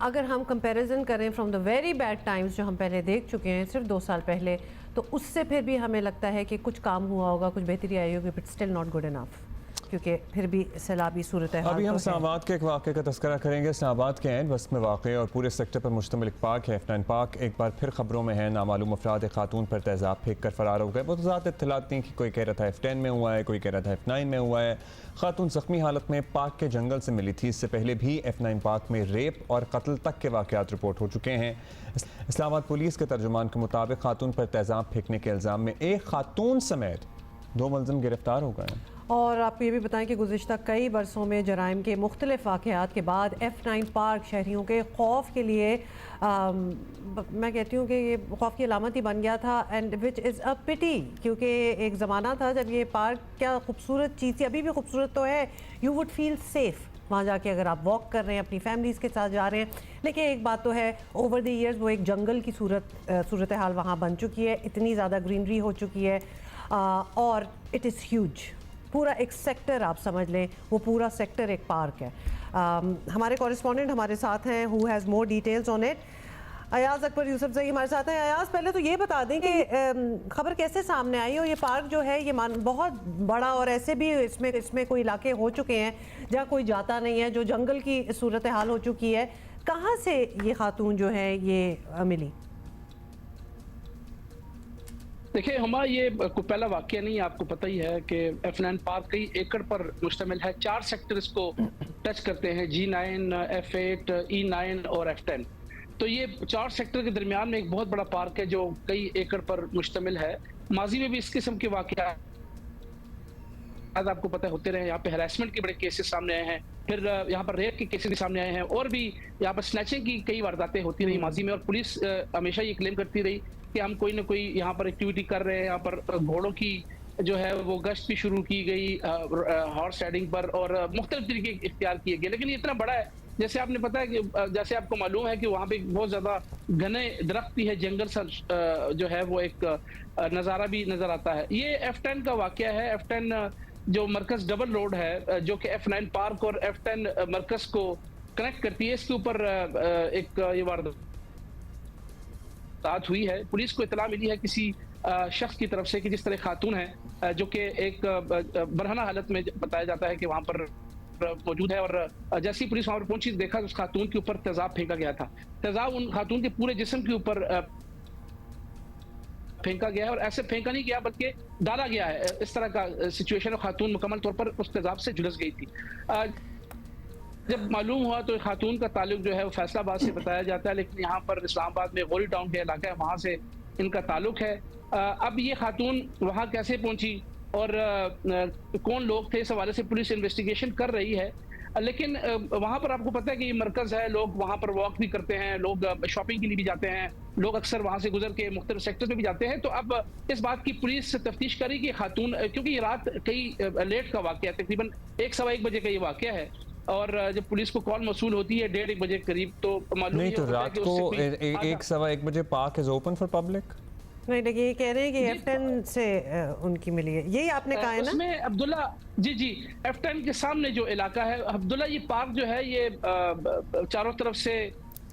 अगर हम कंपैरिजन करें from the very bad times जो हम पहले देख चुके हैं सिर्फ 2 साल पहले, तो उससे फिर भी हमें लगता है कि कुछ काम हुआ होगा, कुछ बेहतरी आई होगी, but still not good enough, क्योंकि फिर भी सैलाबी सूरत है। अभी हम इस्लामाबाद के एक वाक़े का तज़किरा करेंगे। इस्लामाबाद के एंड बस में वाक़ और पूरे सेक्टर पर मुश्तमिल एक पार्क है, F9 पार्क। एक बार फिर खबरों में है, नामालूम अफराद एक खातून पर तेज़ाब फेंक कर फरार हो गए। बहुत ज़्यादा इत्तलात थी कि कोई कह रहा था F10 में हुआ है, कोई कह रहा था F9 में हुआ है। खातून ज़ख्मी हालत में पार्क के जंगल से मिली थी। इससे पहले भी F9 पार्क में रेप और कत्ल तक के वाक़यात रिपोर्ट हो चुके हैं। इस्लामाबाद पुलिस के तर्जुमान के मुताबिक खातून पर तेज़ाब फेंकने के इल्ज़ाम में एक खातून समेत 2 मुलज़िम गिरफ्तार हो गए। और आपको ये भी बताएं कि गुज़िश्ता कई बरसों में जराइम के मुख्तलिफ वाक़यात के बाद F9 पार्क शहरियों के खौफ के लिए मैं कहती हूँ कि ये खौफ की अलामत ही बन गया था, एंड विच इज़ अ पिटी, क्योंकि एक ज़माना था जब ये पार्क क्या खूबसूरत चीज़ थी, अभी भी खूबसूरत तो है। यू वुड फील सेफ़ वहाँ जाके अगर आप वॉक कर रहे हैं, अपनी फैमिलीज़ के साथ जा रहे हैं। लेकिन एक बात तो है, ओवर द ईयर्स वो एक जंगल की सूरत हाल वहाँ बन चुकी है, इतनी ज़्यादा ग्रीनरी हो चुकी है और इट इज़ ह्यूज। पूरा एक सेक्टर आप समझ लें, वो पूरा सेक्टर एक पार्क है। हमारे कॉरेस्पॉन्डेंट हमारे साथ हैं who has more details on it. Ayaz Akbar Yusuf जई हमारे साथ हैं। अयाज, पहले तो ये बता दें कि खबर कैसे सामने आई और ये पार्क जो है ये बहुत बड़ा, और ऐसे भी इसमें कोई इलाके हो चुके हैं जहाँ कोई जाता नहीं है, जो जंगल की सूरत हाल हो चुकी है। कहाँ से ये खातून जो है ये मिली? देखिए, हमारा ये कोई पहला वाकया नहीं है, आपको पता ही है कि F9 पार्क कई एकड़ पर मुश्तमिल है। 4 सेक्टर इसको टच करते हैं, G9, F8, E9 और F10। तो ये 4 सेक्टर के दरमियान में एक बहुत बड़ा पार्क है जो कई एकड़ पर मुश्तमिल है। माजी में भी इस किस्म के वाकया आपको पता होते रहे। यहाँ पे हरासमेंट के बड़े केसेस सामने आए हैं, फिर यहाँ पर रेप के केसेस भी सामने आए हैं, और भी यहाँ पर स्नैचिंग की कई वारदातें होती रही माजी में। और पुलिस हमेशा ये क्लेम करती रही कि हम कोई ना कोई यहाँ पर एक्टिविटी कर रहे हैं। यहाँ पर घोड़ों की जो है वो गश्त भी शुरू की गई हॉर्स राइडिंग पर, और मुख्तलिफ तरीके इख्तियार किए गए। लेकिन ये इतना बड़ा है जैसे आपने पता है कि जैसे आपको मालूम है कि वहाँ पे बहुत ज़्यादा घने दरख्त भी है, जंगल सा जो है वो एक नज़ारा भी नज़र आता है। ये F10 का वाक़या है। F10 जो मरकज़ डबल रोड है जो कि F9 पार्क और F10 मरकज़ को कनेक्ट करती है, इसके ऊपर एक ये वारदात हुई है। पुलिस को इतला मिली है किसी शख्स की तरफ से कि जिस तरह खातून है जो कि एक बरहना हालत में बताया जाता है कि वहाँ पर मौजूद है, और जैसे ही पुलिस वहाँ पर पहुंची देखा उस खातून के ऊपर तेजाब फेंका गया था। तेजाब उन खातून के पूरे जिस्म के ऊपर फेंका गया है, और ऐसे फेंका नहीं गया बल्कि डाला गया है। इस तरह का सिचुएशन, और खातून मुकम्मल तौर पर उस तेजाब से झुलस गई थी। जब मालूम हुआ तो खातून का ताल्लुक जो है वो फैसलाबाद से बताया जाता है, लेकिन यहाँ पर इस्लामाबाद में गोरी टाउन के इलाका है, वहाँ से इनका ताल्लुक है। अब ये खातून वहाँ कैसे पहुंची और कौन लोग थे, इस हवाले से पुलिस इन्वेस्टिगेशन कर रही है। लेकिन वहाँ पर आपको पता है कि ये मरकज़ है, लोग वहाँ पर वॉक भी करते हैं, लोग शॉपिंग के लिए भी जाते हैं, लोग अक्सर वहाँ से गुजर के मुख्तलिफ सेक्टर में भी जाते हैं। तो अब इस बात की पुलिस तफ्तीश करी कि खातून, क्योंकि ये रात कई लेट का वाक़या है, तकरीबन 1-1:15 बजे का ये वाक़या है, और जब पुलिस को कॉल मौसूल होती है 1:30 बजे करीब, तो मालूम नहीं तो रात को 1-1:15 बजे park is open for public. नहीं, देखिए ये कह रहे हैं कि F10 से उनकी मिली है, यही आपने कहा है ना? उसमें अब्दुल्ला जी F10 के सामने जो इलाका है अब्दुल्ला, ये पार्क जो है ये चारों तरफ से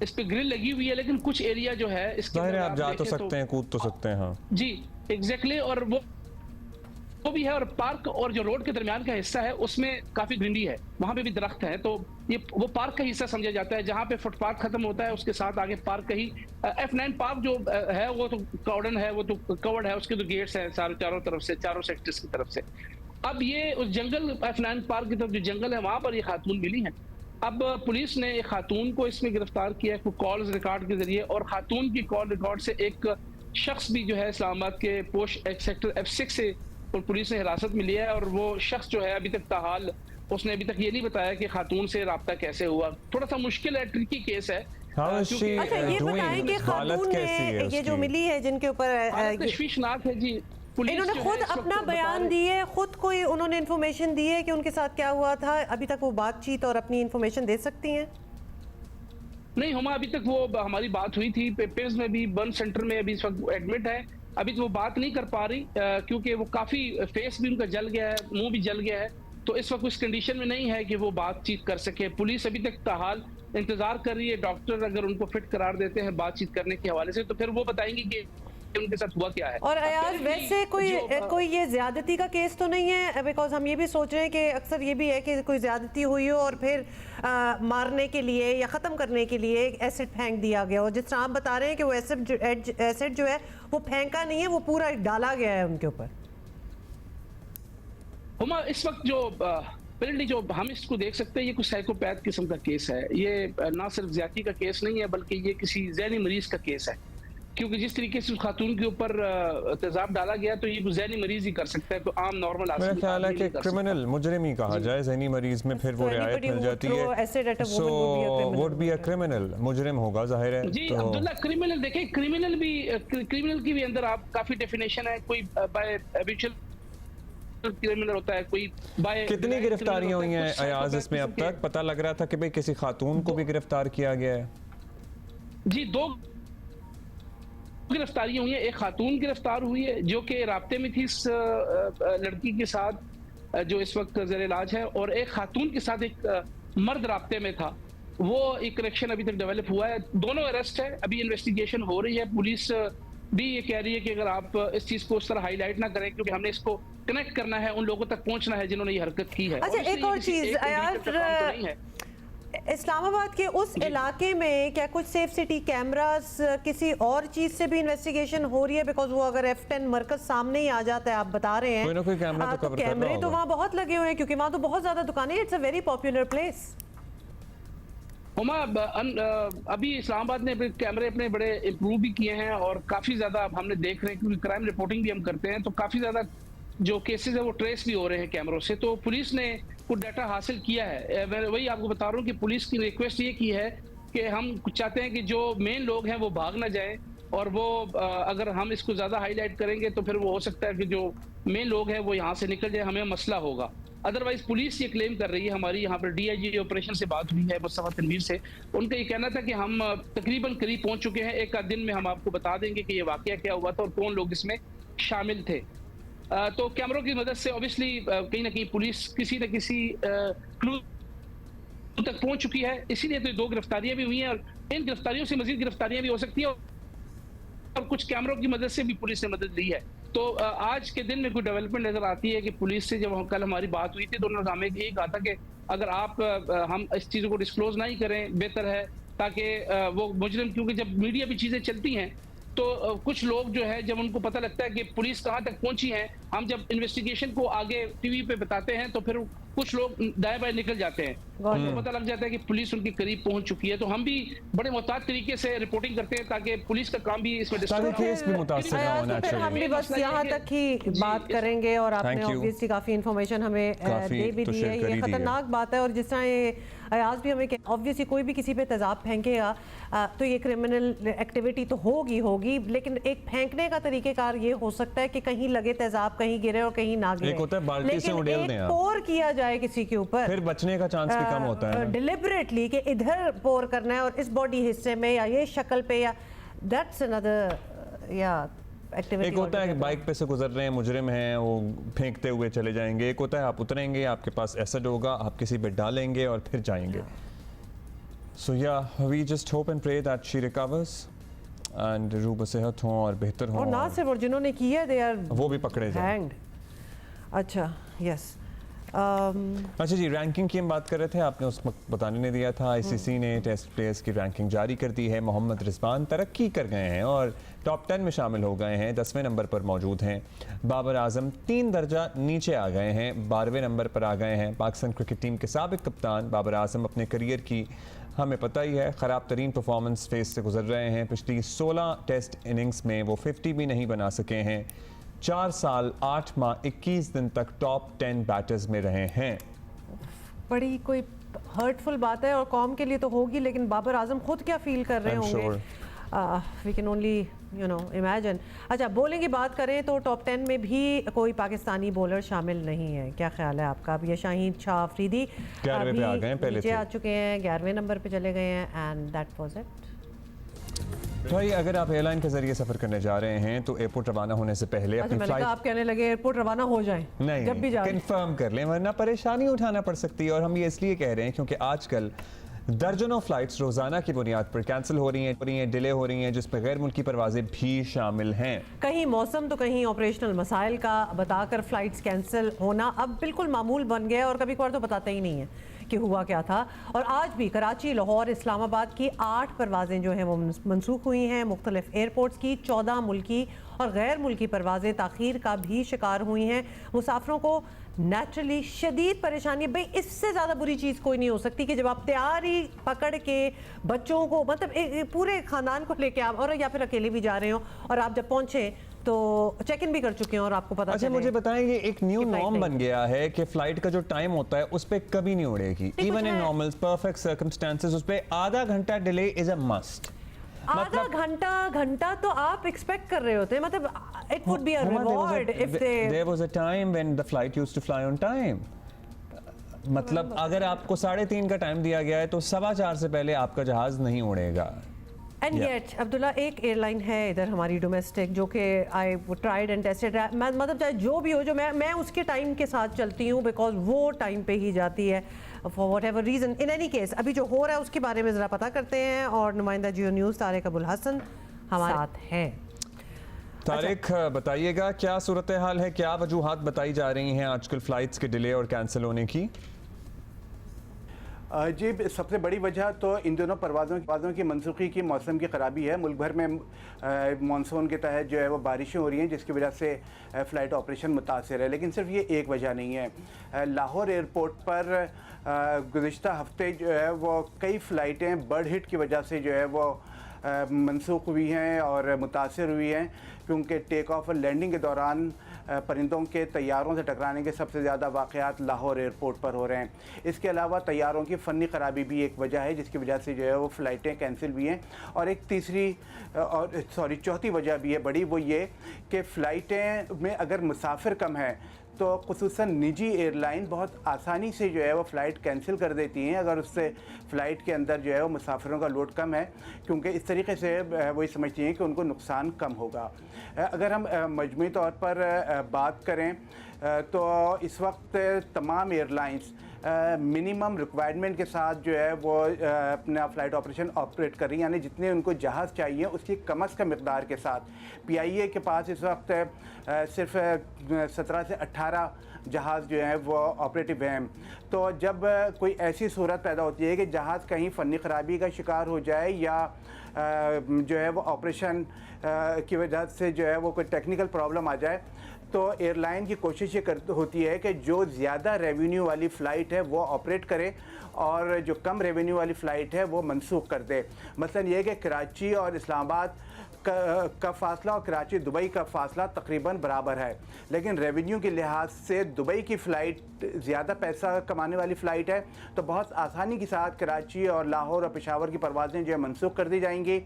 इस पे ग्रिल लगी हुई है, लेकिन कुछ एरिया जो है इसके अंदर आप जा तो सकते हैं, कूद तो सकते हैं। हाँ जी एग्जैक्टली, और वो भी है, और पार्क और जो रोड के दरमियान का हिस्सा है उसमें काफी ग्रीनरी है, वहां पे भी दरख्त है, तो ये वो पार्क का हिस्सा समझा जाता है। जहां पे फुटपाथ खत्म होता है उसके साथ आगे पार्क का ही F9 पार्क जो है वो तो कॉर्डन है, वो तो कवर्ड है, उसके तो गेट्स हैं चारों तरफ से, चारों सेक्टर्स की तरफ से। अब ये उस जंगल F9 पार्क की तरफ जो जंगल है वहां पर ये खातून मिली है। अब पुलिस ने एक खातून को इसमें गिरफ्तार किया है कॉल्स रिकॉर्ड के जरिए, और खातून की कॉल रिकॉर्ड से एक शख्स भी जो है इस्लामाबाद के पोस्ट सेक्टर F6 से और पुलिस ने हिरासत में लिया है, और वो शख्स जो है अभी तक ताहाल उसने अभी तक ये नहीं बताया कि खातून से राब्ता कैसे हुआ। थोड़ा सा मुश्किल है, ट्रिकी केस है। अच्छा ये बताएं कि खातून ने ये जो मिली है जिनके ऊपर तशवीशनाक है जी, इन्होंने खुद अपना बयान दी है, खुद कोई उन्होंने इन्फॉर्मेशन दी है कि उनके साथ क्या हुआ था? अभी तक वो बातचीत और अपनी इन्फॉर्मेशन दे सकती हैं? नहीं हुमा, अभी तक वो हमारी बात हुई थी पेपर्स में भी, बर्न सेंटर में अभी इस वक्त एडमिट है, अभी तो वो बात नहीं कर पा रही क्योंकि वो काफी फेस भी उनका जल गया है, मुंह भी जल गया है, तो इस वक्त उस कंडीशन में नहीं है कि वो बातचीत कर सके। पुलिस अभी तक ताहाल इंतजार कर रही है, डॉक्टर अगर उनको फिट करार देते हैं बातचीत करने के हवाले से तो फिर वो बताएंगे कि उनके साथ हुआ क्या है। और अयाज वैसे कोई ये ज्यादती का केस तो नहीं है? बिकॉज हम ये भी सोच रहे हैं कि अक्सर ये भी है कि कोई ज्यादती हुई हो और फिर मारने के लिए या ख़त्म करने के लिए एसिड फेंक दिया गया हो, जिस तरह आप बता रहे हैं कि वो एसिड जो है वो फेंका नहीं है, वो पूरा डाला गया है उनके ऊपर। हुमा इस वक्त जो पहले जो हम इसको देख सकते हैं, ये कुछ साइकोपैथ किस्म का केस है, ये ना सिर्फ ज्यादती का केस नहीं है बल्कि ये किसी जहनी मरीज का केस है, क्योंकि जिस तरीके से उस खातून के ऊपर तेजाब डाला गया तो ये जहनी मरीज ही कर सकता है, तो आम नॉर्मल आदमी मेरा ख्याल है कि क्रिमिनल मुजरिम ही कहा जाए, जहनी मरीज में फिर वो रियायत मिल जाती है, so would be a criminal, मुजरिम होगा जाहिर है। जी अब्दुल्ला, क्रिमिनल देखें, क्रिमिनल की भी अंदर आप काफी डेफिनेशन है, कोई बाय हैबिचुअल क्रिमिनल होता है, कोई बाय। कितनी गिरफ्तारियां हुई हैं अयाज इसमें अब तक? पता लग रहा था कि भाई किसी खातून को भी गिरफ्तार किया गया है। जी 2 गिरफ्तारियां हुई हैं, एक खातून गिरफ्तार हुई है जो कि राब्ते में थी इस लड़की के साथ जो इस वक्त ज़ेर इलाज है, और एक खातून के साथ एक मर्द राब्ते में था, वो एक कनेक्शन अभी तक डेवलप हुआ है, दोनों अरेस्ट है, अभी इन्वेस्टिगेशन हो रही है। पुलिस भी ये कह रही है कि अगर आप इस चीज को उस तरह हाईलाइट ना करें, क्योंकि हमने इसको कनेक्ट करना है, उन लोगों तक पहुंचना है जिन्होंने ये हरकत की है। अच्छा एक और चीज, इस्लामाबाद के उस इलाके में क्या कुछ सेफ सिटी कैमरास किसी और चीज से भी इन्वेस्टिगेशन हो रही है? बिकॉज वो अगर F10 मरकज सामने ही आ जाता है, आप बता रहे हैं, कोई कैमरा तो कैमरे तो वहाँ बहुत लगे हुए हैं क्योंकि वहाँ तो बहुत ज्यादा दुकानें, it's a very popular place. Huma अभी इस्लामाबाद ने कैमरे अपने बड़े इम्प्रूव भी किए हैं और काफी ज्यादा हमने देख रहे हैं, क्योंकि क्राइम रिपोर्टिंग भी हम करते हैं, तो काफी ज्यादा जो केसेस है वो ट्रेस भी हो रहे हैं कैमरों से, तो पुलिस ने कुछ डाटा हासिल किया है। मैं वही आपको बता रहा हूँ कि पुलिस की रिक्वेस्ट ये की है कि हम चाहते हैं कि जो मेन लोग हैं वो भाग ना जाएं, और वो अगर हम इसको ज़्यादा हाईलाइट करेंगे तो फिर वो हो सकता है कि जो मेन लोग हैं वो यहाँ से निकल जाए, हमें मसला होगा। अदरवाइज पुलिस ये क्लेम कर रही है, हमारी यहाँ पर DIG ऑपरेशन से बात हुई है मुस्तफा तनवीर से, उनका ये कहना था कि हम तकरीबन करीब पहुंच चुके हैं, एक आध दिन में हम आपको बता देंगे कि ये वाकया क्या हुआ था और कौन लोग इसमें शामिल थे। तो कैमरों की मदद से ऑब्वियसली कहीं ना कहीं पुलिस किसी न किसी क्लू तक पहुंच चुकी है, इसीलिए तो 2 गिरफ्तारियां भी हुई हैं और इन गिरफ्तारियों से मजीद गिरफ्तारियां भी हो सकती है और कुछ कैमरों की मदद से भी पुलिस ने मदद ली है। तो आज के दिन में कोई डेवलपमेंट नजर आती है कि पुलिस से जब कल हमारी बात हुई थी तो उन्होंने हमें यही कहा था कि अगर आप हम इस चीज़ों को डिस्क्लोज नहीं करें बेहतर है, ताकि वो मुजरिम, क्योंकि जब मीडिया पे चीज़ें चलती हैं तो कुछ लोग जो है जब उनको पता लगता है कि पुलिस कहाँ तक पहुंची है, हम जब इन्वेस्टिगेशन को आगे टीवी पे बताते हैं तो फिर कुछ लोग दाएं बाएं निकल जाते हैं, उनको पता लग जाता है कि पुलिस उनके करीब पहुंच चुकी है। तो हम भी बड़े मुहतात तरीके से रिपोर्टिंग करते हैं ताकि पुलिस का काम भी इसमें केस भी मुतासिर ना होना फिर हम भी बस यहाँ तक ही बात करेंगे और आपने ऑब्वियसली काफी इन्फॉर्मेशन हमें दे भी दी है। ये खतरनाक बात है और जिस तरह ये अयाज भी हमें ऑब्वियसली कोई भी किसी पे तेजाब फेंकेगा तो ये क्रिमिनल एक्टिविटी तो होगी, लेकिन एक फेंकने का तरीकेकार ये हो सकता है कि कहीं लगे तेजाब, कहीं गिरे और कहीं ना गिरे। एक होता है बाल्टी से उड़ेल दें, पोर किया जाए किसी के ऊपर, फिर बचने का चांस भी कम होता है। डिलिबरेटली कि इधर पोर करना है और इस बॉडी हिस्से में या ये शक्ल पे, या दैट्स अनदर या एक्टिविटी। एक होता है कि बाइक पे से गुजर रहे हैं, मुजरिम हैं, वो फेंकते हुए चले जाएंगे। एक होता है आप उतरेंगे, आपके पास एसिड होगा, आप किसी पे डालेंगे और फिर जाएंगे। So yeah we just hope and pray that she recovers and रूह सेहत हो और बेहतर हो, और ना सिर्फ और जिन्होंने किया दे आर वो भी पकड़े जाएं। अच्छा यस अच्छा जी, रैंकिंग की हम बात कर रहे थे, आपने उस वक्त बताने नहीं दिया था। ICC ने टेस्ट प्लेयर्स की रैंकिंग जारी कर दी है। मोहम्मद रिजवान तरक्की कर गए हैं और टॉप 10 में शामिल हो गए हैं, 10वें नंबर पर मौजूद हैं। बाबर आजम 3 दर्जा नीचे आ गए हैं, 12वें नंबर पर आ गए हैं। पाकिस्तान क्रिकेट टीम के साबिक कप्तान बाबर आजम अपने करियर की, हमें पता ही है, ख़राब तरीन परफॉर्मेंस फेज से गुजर रहे हैं। पिछली 16 टेस्ट इनिंग्स में वो 50 भी नहीं बना सके हैं। 4 साल 8 माह 21 दिन तक टॉप 10 बैटर्स में रहे हैं। बड़ी कोई हर्टफुल बात है और कौम के लिए तो होगी, लेकिन बाबर आजम खुद क्या फील कर रहे होंगे, वी कैन ओनली इमेजिन। अच्छा, बॉलिंग की बात करें तो टॉप 10 में भी कोई पाकिस्तानी बॉलर शामिल नहीं है। क्या ख्याल है आपका? अब ये शाहीन शाह अफरीदी 11वें पे आ गए हैं, पहले नीचे आ चुके हैं, 11वें नंबर पे चले गए हैं एंड दैट वाज इट। भाई अगर आप एयरलाइन के जरिए सफर करने जा रहे हैं तो एयरपोर्ट रवाना होने से पहले अपनी फ्लाइट, आप कहने लगे एयरपोर्ट रवाना हो जाए, नहीं जब भी जा कंफर्म कर लें, वरना परेशानी उठाना पड़ सकती है। और हम ये इसलिए कह रहे हैं क्योंकि आजकल दर्जनों फ्लाइट्स रोजाना की बुनियाद पर कैंसिल हो रही हैं, डिले हो रही हैं, जिसमें गैर मुल्की परवाजें भी शामिल हैं। कहीं मौसम तो कहीं ऑपरेशनल मसाइल का बताकर फ्लाइट्स कैंसिल होना अब बिल्कुल मामूल बन गया और कभी कभार तो बताते ही नहीं है कि हुआ क्या था। और आज भी कराची, लाहौर, इस्लामाबाद की 8 परवाजें जो हैं वो मनसूख हुई हैं। मुख्तलिफ एयरपोर्ट्स की 14 मुल्की और गैर मुल्की परवाजें ताख़ीर का भी शिकार हुई हैं। मुसाफिरों को नेचुरली शदीद परेशानी, भाई इससे ज़्यादा बुरी चीज़ कोई नहीं हो सकती कि जब आप तैयारी पकड़ के बच्चों को, मतलब पूरे ख़ानदान को लेके आप, और या फिर अकेले भी जा रहे हो, और आप जब पहुँचे तो चेक इन भी कर चुके हैं और आपको पता अच्छा, मुझे बताएं, ये एक न्यू नॉर्म बन गया है कि फ्लाइट का जो टाइम होता है उस पर कभी नहीं उड़ेगी। Even in normal perfect circumstances उस पर आधा घंटा डिले इज अ मस्ट। आधा घंटा तो आप एक्सपेक्ट कर रहे होते हैं, मतलब it would be a reward if there was a time when the flight used to fly on time. मतलब अगर आपको 3:30 का टाइम दिया गया है तो 4:15 से पहले आपका जहाज नहीं उड़ेगा। एंड येट अब्दुल्ला, एक एयरलाइन है इधर हमारी डोमेस्टिक जो कि आई ट्राइड एंड टेस्टेड, मतलब चाहे जो भी हो, जो मैं उसके टाइम के साथ चलती हूँ बिकॉज वो टाइम पे ही जाती है for what ever reason. In any case अभी जो हो रहा है उसके बारे में ज़रा पता करते हैं और नुमाइंदा जियो न्यूज़ तारिक अबुल हसन हमारे साथ हैं। तारिक, बताइएगा क्या सूरत हाल है, क्या वजूहात बताई जा रही हैं आजकल फ्लाइट्स के डिले और कैंसिल होने की? जी, सबसे बड़ी वजह तो इन दोनों परवाज़ों की मनसूखी की मौसम की ख़राबी है। मुल्क भर में मानसून के तहत जो है वो बारिशें हो रही हैं जिसकी वजह से फ़्लाइट ऑपरेशन मुतासर है। लेकिन सिर्फ ये एक वजह नहीं है। लाहौर एयरपोर्ट पर गुज़िश्ता हफ्ते जो है वो कई फ़्लाइटें बर्ड हिट की वजह से जो है वो मनसूख हुई हैं और मुतासर हुई हैं, क्योंकि टेक ऑफ और लैंडिंग के दौरान परिंदों के तैयारों से टकराने के सबसे ज़्यादा वाक़यात लाहौर एयरपोर्ट पर हो रहे हैं। इसके अलावा तैयारों की फ़नी ख़राबी भी एक वजह है जिसकी वजह से जो है वो फ़्लाइटें कैंसिल भी हैं। और एक चौथी वजह भी है बड़ी, वो ये कि फ़्लाइटें में अगर मुसाफिर कम है तो ख़ुसूसन निजी एयरलाइन बहुत आसानी से जो है वो फ़्लाइट कैंसिल कर देती हैं अगर उससे फ़्लाइट के अंदर जो है वो मुसाफिरों का लोड कम है, क्योंकि इस तरीके से वही समझती हैं कि उनको नुकसान कम होगा। अगर हम मजमूई तौर पर बात करें तो इस वक्त तमाम एयरलाइंस मिनिमम रिक्वायरमेंट के साथ जो है वो अपना फ़्लाइट ऑपरेशन ऑपरेट कर रही हैं, यानी जितने उनको जहाज़ चाहिए उसकी कम से कम मिक़दार के साथ। PIA के पास इस वक्त सिर्फ 17 से 18 जहाज़ जो है वो ऑपरेटिव हैं। तो जब कोई ऐसी सूरत पैदा होती है कि जहाज़ कहीं फ़नी ख़राबी का शिकार हो जाए या जो है वो ऑपरेशन की वजह से जो है वो कोई टेक्निकल प्रॉब्लम आ जाए, तो एयरलाइन की कोशिश ये होती है कि जो ज़्यादा रेवेन्यू वाली फ़्लाइट है वो ऑपरेट करे और जो कम रेवेन्यू वाली फ़्लाइट है वो मनसूख कर दे। मसलन ये कि कराची और इस्लामाबाद का फासला और कराची दुबई का फासला तकरीबन बराबर है, लेकिन रेवेन्यू के लिहाज से दुबई की फ़्लाइट ज़्यादा पैसा कमाने वाली फ़्लाइट है, तो बहुत आसानी के साथ कराची और लाहौर और पेशावर की परवाज़ें जो है मनसूख कर दी जाएंगी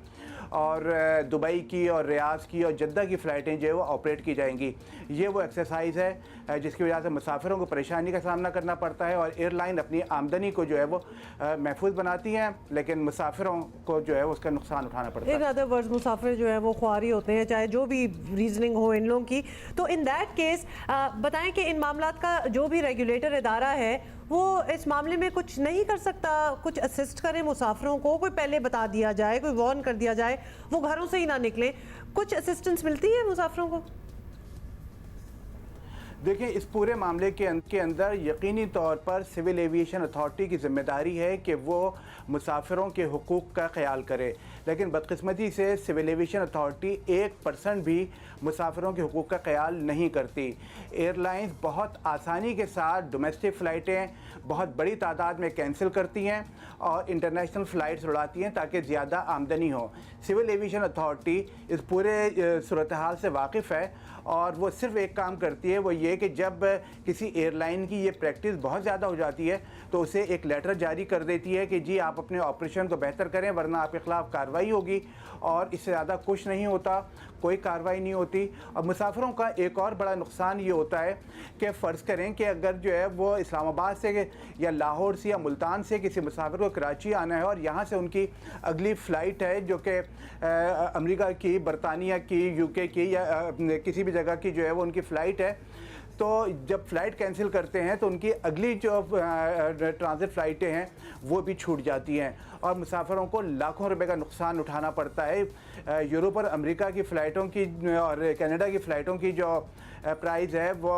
और दुबई की और रियाद की और जद्दा की फ़्लाइटें जो है वो ऑपरेट की जाएंगी। ये वो एक्सरसाइज़ है जिसकी वजह से मुसाफिरों को परेशानी का सामना करना पड़ता है और एयरलाइन अपनी आमदनी को जो है वो महफूज बनाती हैं, लेकिन मुसाफिरों को जो है उसका नुकसान उठाना पड़ता है। इन अदर वर्ड्स मुसाफिर जो है वो ख्वारी होते हैं, चाहे जो भी रीजनिंग हो इन लोगों की। तो इन दैट केस बताएं कि इन मामलात का जो भी रेगुलेटर इदारा है वो इस मामले में कुछ नहीं कर सकता, कुछ असिस्ट करें मुसाफिरों को, कोई पहले बता दिया जाए, कोई वार्न कर दिया जाए, वो घरों से ही ना निकलें, कुछ असिस्टेंस मिलती है मुसाफिरों को? देखिए, इस पूरे मामले के अंदर यकीनी तौर पर सिविल एविएशन अथॉरिटी की ज़िम्मेदारी है कि वो मुसाफिरों के हुकूक का ख्याल करे, लेकिन बदकिस्मती से सिविल एविएशन अथॉरिटी 1% भी मुसाफिरों के हुकूक का ख्याल नहीं करती। एयरलाइंस बहुत आसानी के साथ डोमेस्टिक फ़्लाइटें बहुत बड़ी तादाद में कैंसिल करती हैं और इंटरनेशनल फ़्लाइट्स उड़ाती हैं ताकि ज़्यादा आमदनी हो। सिविल एविएशन अथॉरिटी इस पूरे सूरत हाल से वाकिफ़ है और वो सिर्फ एक काम करती है, वो ये कि जब किसी एयरलाइन की ये प्रैक्टिस बहुत ज़्यादा हो जाती है तो उसे एक लेटर जारी कर देती है कि जी आप अपने ऑपरेशन को बेहतर करें वरना आपके ख़िलाफ़ कार्रवाई होगी, और इससे ज़्यादा कुछ नहीं होता, कोई कार्रवाई नहीं होती। और मुसाफिरों का एक और बड़ा नुकसान ये होता है कि फ़र्ज़ करें कि अगर जो है वो इस्लामाबाद से या लाहौर से या मुल्तान से किसी मुसाफिर को कराची आना है और यहाँ से उनकी अगली फ़्लाइट है जो कि अमेरिका की, बरतानिया की, UK की या किसी भी जगह की जो है वो उनकी फ़्लाइट है, तो जब फ़्लाइट कैंसिल करते हैं तो उनकी अगली जो ट्रांजिट फ़्लाइटें हैं वो भी छूट जाती हैं और मुसाफिरों को लाखों रुपए का नुकसान उठाना पड़ता है। यूरोप और अमेरिका की फ़्लाइटों की और कनाडा की फ़्लाइटों की जो प्राइस है वो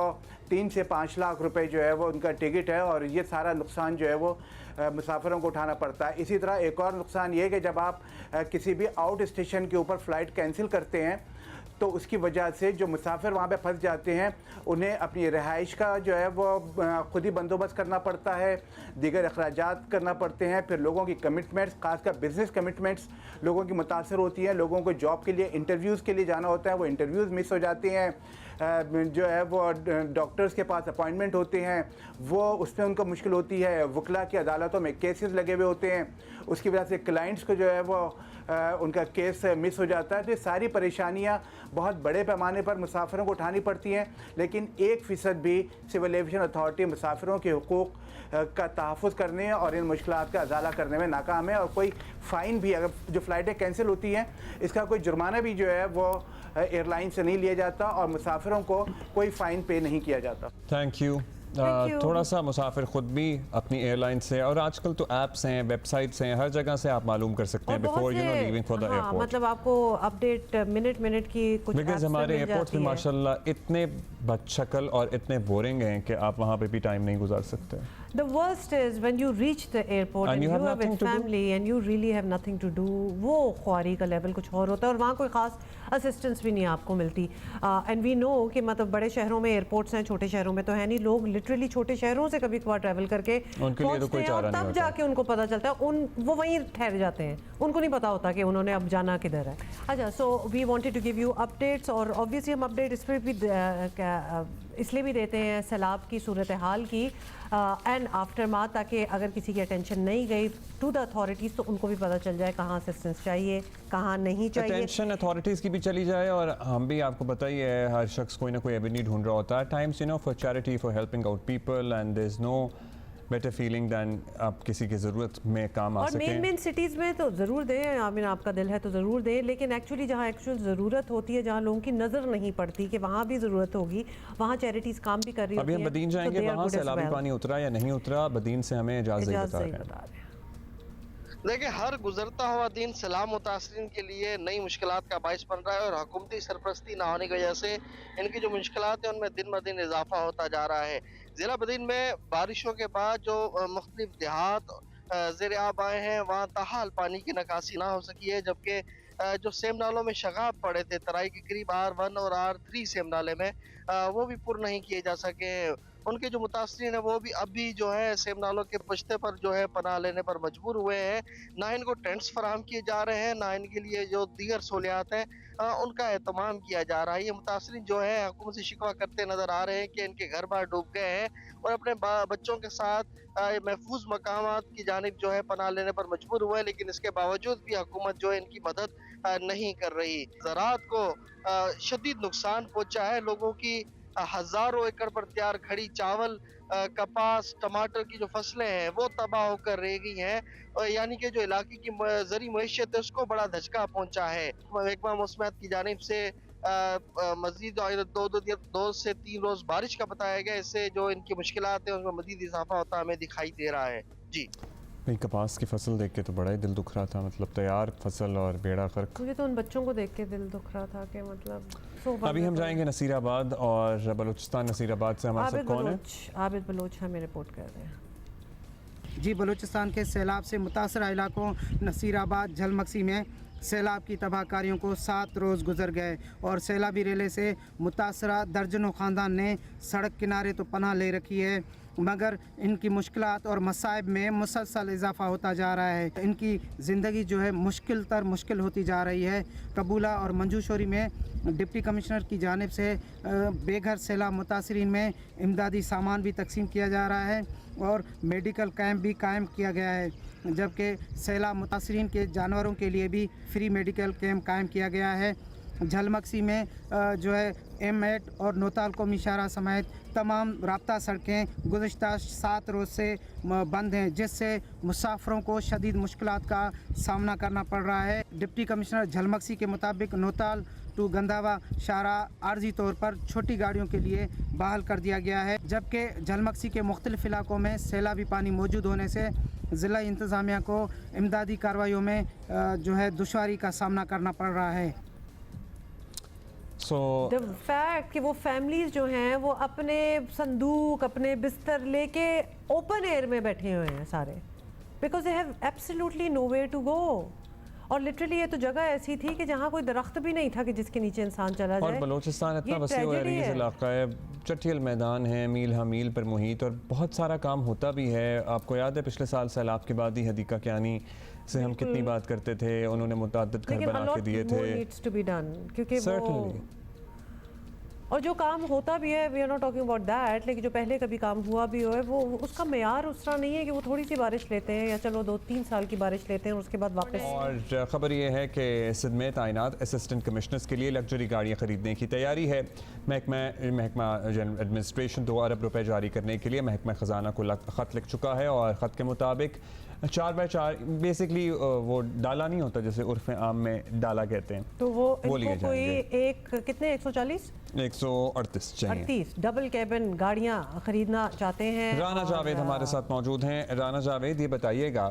3 से 5 लाख रुपए जो है वो उनका टिकट है और ये सारा नुकसान जो है वो मुसाफिरों को उठाना पड़ता है। इसी तरह एक और नुकसान ये है कि जब आप किसी भी आउट स्टेशन के ऊपर फ़्लाइट कैंसिल करते हैं तो उसकी वजह से जो मुसाफिर वहाँ पे फंस जाते हैं उन्हें अपनी रिहाइश का जो है वो खुद ही बंदोबस्त करना पड़ता है, दीगर अखराजात करना पड़ते हैं, फिर लोगों की कमिटमेंट्स, खासकर बिज़नेस कमिटमेंट्स लोगों की मुतासर होती हैं। लोगों को जॉब के लिए इंटरव्यूज़ के लिए जाना होता है, वो इंटरव्यूज़ मिस हो जाते हैं, जो है वो डॉक्टर्स के पास अपॉइंटमेंट होते हैं वो उसमें उनको मुश्किल होती है, वकला की अदालतों में केसेस लगे हुए होते हैं, उसकी वजह से क्लाइंट्स को जो है वो उनका केस मिस हो जाता है। तो ये सारी परेशानियां बहुत बड़े पैमाने पर मुसाफिरों को उठानी पड़ती हैं, लेकिन 1% भी सिविल एविएशन अथॉरिटी मुसाफिरों के हुकूक का तहफ़्फ़ुज़ करने और इन मुश्किलात का अज़ाला करने में नाकाम है। और कोई फ़ाइन भी, अगर जो फ़्लाइटें कैंसिल होती हैं इसका कोई जुर्माना भी जो है वो एयरलाइन से नहीं लिया जाता और मुसाफिरों को कोई फ़ाइन पे नहीं किया जाता। Thank you. थोड़ा सा मुसाफिर ख़ुद भी अपनी एयरलाइन से, और आजकल तो ऐप्स हैं, वेबसाइट्स हैं, हर जगह से आप मालूम कर सकते हैं before leaving for the airport. मतलब आपको अपडेट मिनट की कुछ बिकॉज हमारे एयरपोर्ट्स में माशाल्लाह इतने बदशक्ल और इतने बोरिंग हैं कि आप वहाँ पे भी टाइम नहीं गुजार सकते। The worst is when you reach the airport and you are with family and you really have nothing to do. वो ख्वारी का लेवल कुछ और होता है और वहाँ कोई ख़ास असिस्टेंस भी नहीं आपको मिलती। एंड वी नो कि मतलब बड़े शहरों में एयरपोर्ट्स हैं, छोटे शहरों में तो है नहीं। लोग लिटरली छोटे शहरों से कभी कभार ट्रैवल करके पहुँचते हैं और तब जाके उनको पता चलता है, वो वहीं ठहर जाते हैं, उनको नहीं पता होता कि उन्होंने अब जाना किधर है। अच्छा, so we wanted to give you updates और ऑब्वियसली हम अपडेट इस पर भी हैं, इसलिए भी देते हैं सैलाब की सूरत हाल की एंड आफ्टर माह, ताकि अगर किसी की अटेंशन नहीं गई टू द अथॉरिटीज़ तो उनको भी पता चल जाए कहाँ असिस्टेंस चाहिए, कहाँ नहीं चाहिए। अटेंशन अथॉरिटीज़ की भी चली जाए, और हम भी, आपको पता ही है, हर शख्स कोई ना कोई एवेन्यू ढूंढ रहा होता है times, for charity, for helping out people, and there is no better feeling than आप किसी की ज़रूरत में काम आ और सकें। मेन सिटीज़ में तो ज़रूर दें, आमीन आपका दिल है तो ज़रूर दें, लेकिन एक्चुअली जहाँ एक्चुअल ज़रूरत होती है, जहाँ लोगों की नज़र नहीं पड़ती कि वहाँ भी ज़रूरत होगी, वहाँ चैरिटीज़ काम भी कर रही होती अभी हम बदीन जाएंगे, वहाँ सैलाबी पानी उतरा या नहीं उतरा, बदीन से हमें इजाज़त बता रहे हैं। देखिए, हर गुजरता हुआ दिन सैलाब मुतासरीन के लिए नई मुश्किलात का बाइस बन रहा है, और हुकूमती सरपरस्ती ना होने की वजह से इनकी जो मुश्किलात हैं उनमें दिन ब दिन इजाफा होता जा रहा है। ज़िला बदीन में बारिशों के बाद जो मुख्तलिफ देहात ज़ेर आब आए हैं, वहाँ ताहाल पानी की निकासी ना हो सकी है, जबकि जो सेम नालों में शगाब पड़े थे तराई के करीब R1 और R3 सेम नाले में, वो भी पुर नहीं किए जा सके। उनके जो मुतासरीन है वो भी अभी जो है सेम नालों के पुश्ते पर जो है पनाह लेने पर मजबूर हुए हैं। ना इनको टेंट्स फराहम किए जा रहे हैं, ना इनके लिए जो दीगर सहूलियात हैं उनका एहतमाम किया जा रहा है। ये मुतासरीन जो है हुकूमत से शिकवा करते नजर आ रहे हैं कि इनके घर बार डूब गए हैं, और अपने बच्चों के साथ महफूज मकामात की जानिब जो है पनाह लेने पर मजबूर हुए, लेकिन इसके बावजूद भी हुकूमत जो है इनकी मदद नहीं कर रही। ज़राअत को शदीद नुकसान पहुंचा है, लोगों की हजारों एकड़ पर तैयार खड़ी चावल, कपास, टमाटर की जो फसलें हैं वो तबाह होकर रह गई हैं, और यानी कि जो इलाके की ज़री मईशत है उसको बड़ा धचका पहुंचा है। महकमा मौसमियात की जानिब से मजीद 2 से 3 रोज बारिश का बताया गया, इससे जो इनकी मुश्किलात है उसमें मजीद इजाफा होता हमें दिखाई दे रहा है। जी भाई, कपास की फसल देख के तो बड़ा ही दिल दुख रहा था, मतलब तैयार फसल और बेड़ा गर्क। मुझे तो उन बच्चों को देख के दिल दुख रहा था कि मतलब अभी हम जाएंगे नसीराबाद और बलूचिस्तान। नसीराबाद से हमारे साथ कौन है? आबिद बलोच हमें रिपोर्ट कर रहे हैं। जी, बलूचिस्तान के सैलाब से मुतासरा इलाकों नसीराबाद, झलमक्सी में सैलाब की तबाहकारियों को 7 रोज़ गुजर गए, और सैलाबी रेले से मुतासरा दर्जनों ख़ानदान ने सड़क किनारे तो पनाह ले रखी है, मगर इनकी मुश्किलात और मसाइब में मुसलसल इजाफा होता जा रहा है। इनकी ज़िंदगी जो है मुश्किल होती जा रही है। कबूला और मंजूशोरी में डिप्टी कमिश्नर की जानिब से बेघर सैलाब मुतासरीन में इमदादी सामान भी तकसीम किया जा रहा है, और मेडिकल कैंप भी कायम किया गया है, जबकि सैलाब मुतासरीन के जानवरों के लिए भी फ्री मेडिकल कैंप कायम किया गया है। झलमक्सी में जो है M8 और नोताल कौमी शाहरा समेत तमाम राब्ता सड़कें गुज़श्ता 7 रोज़ से बंद हैं, जिससे मुसाफिरों को शदीद मुश्किलात का सामना करना पड़ रहा है। डिप्टी कमिश्नर झलमक्सी के मुताबिक नोताल टू गंदावा शाहरा आर्जी तौर पर छोटी गाड़ियों के लिए बहाल कर दिया गया है, जबकि झलमक्सी के मुख्तलिफ इलाकों में सैलाबी पानी मौजूद होने से ज़िला इंतज़ामिया को इमदादी कार्रवाइयों में जो है दुश्वारी का सामना करना पड़ रहा है। द फैक्ट कि वो फैमिलीज जो हैं वो अपने संदूक, अपने बिस्तर लेके ओपन एयर में बैठे हुए हैं सारे, because they have absolutely no way to go. और लिटरली ये तो जगह ऐसी थी कि जहाँ कोई दरख्त भी नहीं था कि जिसके नीचे इंसान चला जाए। और बलूचिस्तान इतना वसी और अरीज़ इलाका है, चटियल मैदान है, मील हा मील पर मुहित, और बहुत सारा काम होता भी है। आपको याद है पिछले साल सैलाब के बाद ही हदीका क्यानी से हम कितनी बात करते थे, उन्होंने मुतअद्दिद घर बना के दिए थे। क्योंकि और जो काम होता भी है, we are not talking about that, लेकिन जो पहले कभी काम हुआ भी हो है वो उसका मेयार उस तरह नहीं है कि वो थोड़ी सी बारिश लेते हैं या चलो 2-3 साल की बारिश लेते हैं और उसके बाद वापस। और ख़बर ये है कि सिंध में तैनात असिस्टेंट कमिश्नर्स के लिए लग्जरी गाड़ियाँ खरीदने की तैयारी है। महकमा एडमिनिस्ट्रेशन 2 अरब रुपए जारी करने के लिए महकमा ख़जाना को ख़त लिख चुका है, और ख़त के मुताबिक 4x4 बेसिकली वो डाला नहीं होता जैसे उर्फ आम में डाला कहते हैं, तो वो लिए कोई एक कितने 138 चाहिए। 38 डबल कैबिन गाड़ियां खरीदना चाहते हैं। राना जावेद हमारे साथ मौजूद हैं। राना जावेद, ये बताइएगा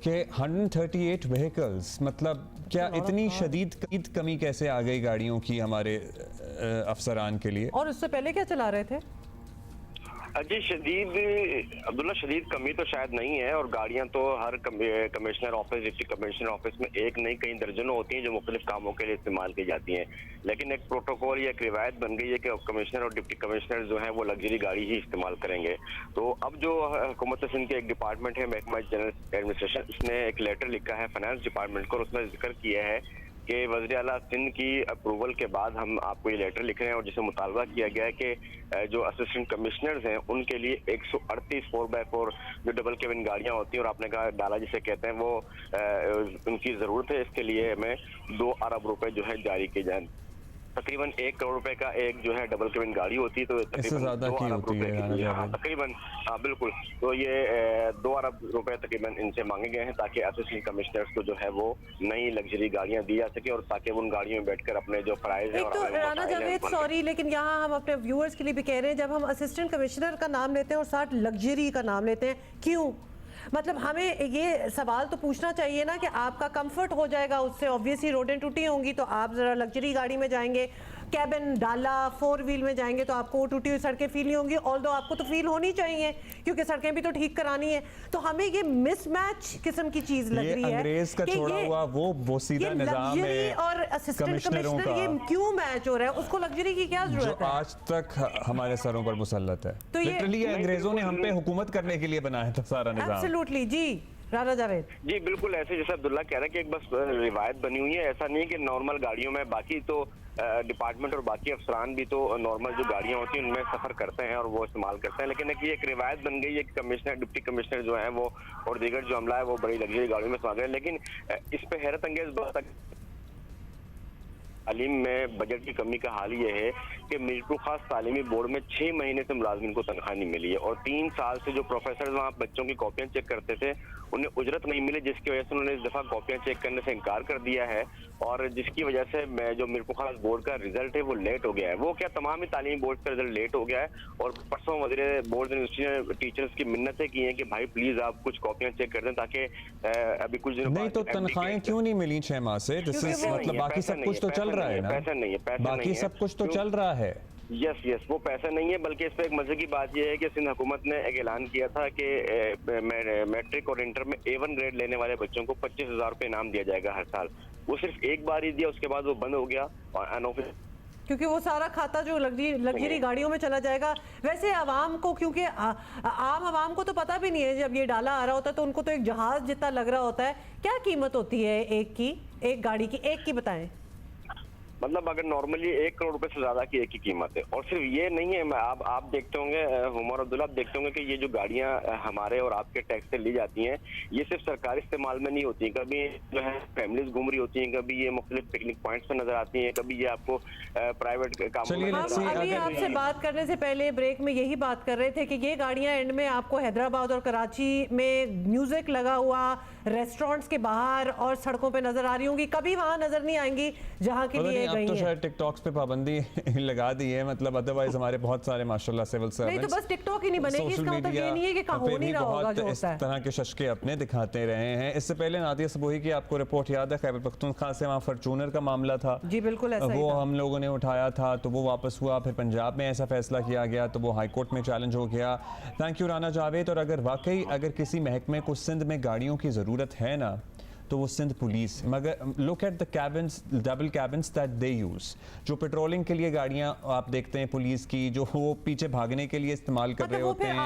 कि 138 व्हीकल्स, मतलब क्या इतनी शदीद कमी कैसे आ गई गाड़ियों की हमारे अफसरान के लिए? और उससे पहले क्या चला रहे थे? जी, अब्दुल्ला शदीद कमी तो शायद नहीं है, और गाड़ियां तो हर commissioner office, deputy commissioner office में एक नहीं कई दर्जनों होती हैं जो मुख्तलिफ कामों के लिए इस्तेमाल की जाती हैं। लेकिन एक प्रोटोकॉल या एक रिवायत बन गई है कि कमिश्नर और डिप्टी कमिश्नर जो हैं वो लग्जरी गाड़ी ही इस्तेमाल करेंगे। तो अब जो हुकूमत सिंध के एक डिपार्टमेंट है महकमा जनरल एडमिनिस्ट्रेशन, उसने एक लेटर लिखा है फाइनेंस डिपार्टमेंट को, और उसमें जिक्र किया है कि वज़ीर आला सिंध की अप्रूवल के बाद हम आपको ये लेटर लिख रहे हैं और जिसे मुतालबा किया गया है कि जो असिस्टेंट कमिश्नर्स हैं उनके लिए 138 4x4 जो डबल केबिन गाड़ियां होती हैं और आपने कहा डाला जिसे कहते हैं वो उनकी ज़रूरत है। इसके लिए हमें 2 अरब रुपए जो है जारी किए जाएं। तकरीबन 1 करोड़ रुपए का एक जो है डबल केबिन गाड़ी होती है, तो तकरीबन 2 अरब रुपए के लिए तकरीबन बिल्कुल, तो ये 2 अरब रुपए तकरीबन इनसे मांगे गए हैं ताकि असिस्टेंट कमिश्नर्स को जो है वो नई लग्जरी गाड़ियां दी जा सके और ताकि उन गाड़ियों में बैठकर अपने जो फराइज हैं तो राना जावेद सॉरी, लेकिन यहाँ हम अपने व्यूअर्स के लिए भी कह रहे हैं, जब हम असिस्टेंट कमिश्नर का नाम लेते हैं और साथ लग्जरी का नाम लेते हैं, क्यों? मतलब हमें ये सवाल तो पूछना चाहिए ना कि आपका कंफर्ट हो जाएगा उससे, ऑब्वियसली रोडें टूटी होंगी तो आप ज़रा लग्जरी गाड़ी में जाएंगे, कैबिन डाला 4 व्हील में जाएंगे तो आपको टूटी हुई सड़कें फील नहीं होंगी, ऑल्दो आपको तो फील होनी चाहिए क्योंकि सड़कें भी तो ठीक करानी है। तो हमें ये मिसमैच किस्म की चीज लग रही है अंग्रेज का छोड़ा हुआ वो सीधा निजाम है और असिस्टेंट कमिश्नर, ये क्यों मैच हो रहा है? उसको लग्जरी की क्या जरूरत है? आज तक हमारे सरों पर मुसल्लत है। तो लिटरली अंग्रेजों ने हम पे हुकूमत करने के लिए बनाया था सारा निजाम। एब्सोल्युटली जी राना जावेद जी बिल्कुल, ऐसे जैसे अब्दुल्ला कह रहा है कि एक बस रिवायत बनी हुई है, ऐसा नहीं है कि नॉर्मल गाड़ियों में बाकी तो डिपार्टमेंट और बाकी अफसरान भी तो नॉर्मल जो गाड़ियां होती हैं उनमें सफर करते हैं और वो इस्तेमाल करते हैं, लेकिन एक रिवायत बन गई है कि कमिश्नर डिप्टी कमिश्नर जो है वो और दीगर जो अमला है वो बड़ी लग्जरी गाड़ियों में इस्तेमाल करें। लेकिन इस पे हैरत अंगेज बात तालीम में बजट की कमी का हाल ये है कि मीरपुर खास तालीमी बोर्ड में 6 महीने से मुलाजमिन को तनख्वाह नहीं मिली है और 3 साल से जो प्रोफेसर वहाँ बच्चों की कॉपियां चेक करते थे उन्हें उजरत नहीं मिली, जिसकी वजह से उन्होंने इस दफा कॉपियां चेक करने से इनकार कर दिया है और जिसकी वजह से जो मीरपुर खास बोर्ड का रिजल्ट है वो लेट हो गया है। वो क्या तमाम ही तालीमी बोर्ड का रिजल्ट लेट हो गया है और परसों वज़ीर बोर्ड यूनिवर्सिटी ने टीचर्स की मिन्नतें की हैं कि भाई प्लीज आप कुछ कॉपियां चेक कर दें ताकि अभी कुछ दिनों नहीं तो तनख्वाहें क्यों नहीं मिली 6 माह से? मतलब बाकी सब कुछ तो चल रहा है ना, पैसा नहीं है, बाकी सब कुछ तो चल रहा है। यस वो पैसा नहीं है, बल्कि इस पर एक मजे की बात यह है कि सिंध हुकूमत ने एक ऐलान किया था कि मैट्रिक और इंटर में A1 ग्रेड लेने वाले बच्चों को 25,000 रुपये इनाम दिया जाएगा हर साल। वो सिर्फ एक बार ही दिया, उसके बाद वो बंद हो गया और अनऑफिशियल, क्योंकि वो सारा खाता जो लग्जरी गाड़ियों में चला जाएगा। वैसे आवाम को, क्योंकि आम आवाम को तो पता भी नहीं है, जब ये डाला आ रहा होता है तो उनको तो एक जहाज जितना लग रहा होता है। क्या कीमत होती है एक गाड़ी की, एक की बताएं? मतलब अगर नॉर्मली 1 करोड़ रुपए से ज्यादा की एक ही कीमत है और सिर्फ ये नहीं है, आप देखते होंगे उमर अब्दुल्ला, आप देखते होंगे कि ये जो गाड़ियां हमारे और आपके टैक्स से ली जाती हैं ये सिर्फ सरकारी इस्तेमाल में नहीं होती, कभी जो है फैमिलीज घूम रही होती हैं, कभी ये मुख्तलिफ पिकनिक पॉइंट्स पर नजर आती हैं, कभी ये आपको प्राइवेट कामों में। अभी आपसे बात करने से पहले ब्रेक में यही बात कर रहे थे कि ये गाड़ियां एंड में आपको हैदराबाद और कराची में म्यूजिक लगा हुआ रेस्टोरेंट्स के बाहर और सड़कों पे नजर आ रही होंगी, कभी वहां नजर नहीं आएंगी जहां के लिए अब तो शायद टिकटॉक पे पाबंदी लगा दी है, मतलब अदरवाइज हमारे बहुत सारे माशाल्लाह सिविल सर्वेंट्स नहीं तो बस टिकटॉक ही नहीं बनेगी, इसका मतलब ये नहीं है कि हो नहीं रहा होगा जो होता है। इस तरह के शशके अपने दिखाते रहे हैं। इससे पहले नादिया सबोही की आपको रिपोर्ट याद है, खैबर पख्तूनख्वा से वहाँ फॉर्चूनर का मामला था जी, बिल्कुल ऐसा वो हम लोगों ने उठाया था, तो वो वापस हुआ, फिर पंजाब में ऐसा फैसला किया गया तो वो हाई कोर्ट में चैलेंज हो गया। Thank you Rana Javed. और अगर वाकई अगर किसी महकमे को सिंध में गाड़ियों की ज़रूरत है ना तो वो सिंध पुलिस, मगर look at the cabins, double cabins that they use, जो पेट्रोलिंग के लिए गाड़ियां आप देखते हैं पुलिस की, जो वो पीछे भागने के लिए इस्तेमाल कर रहे होते हैं।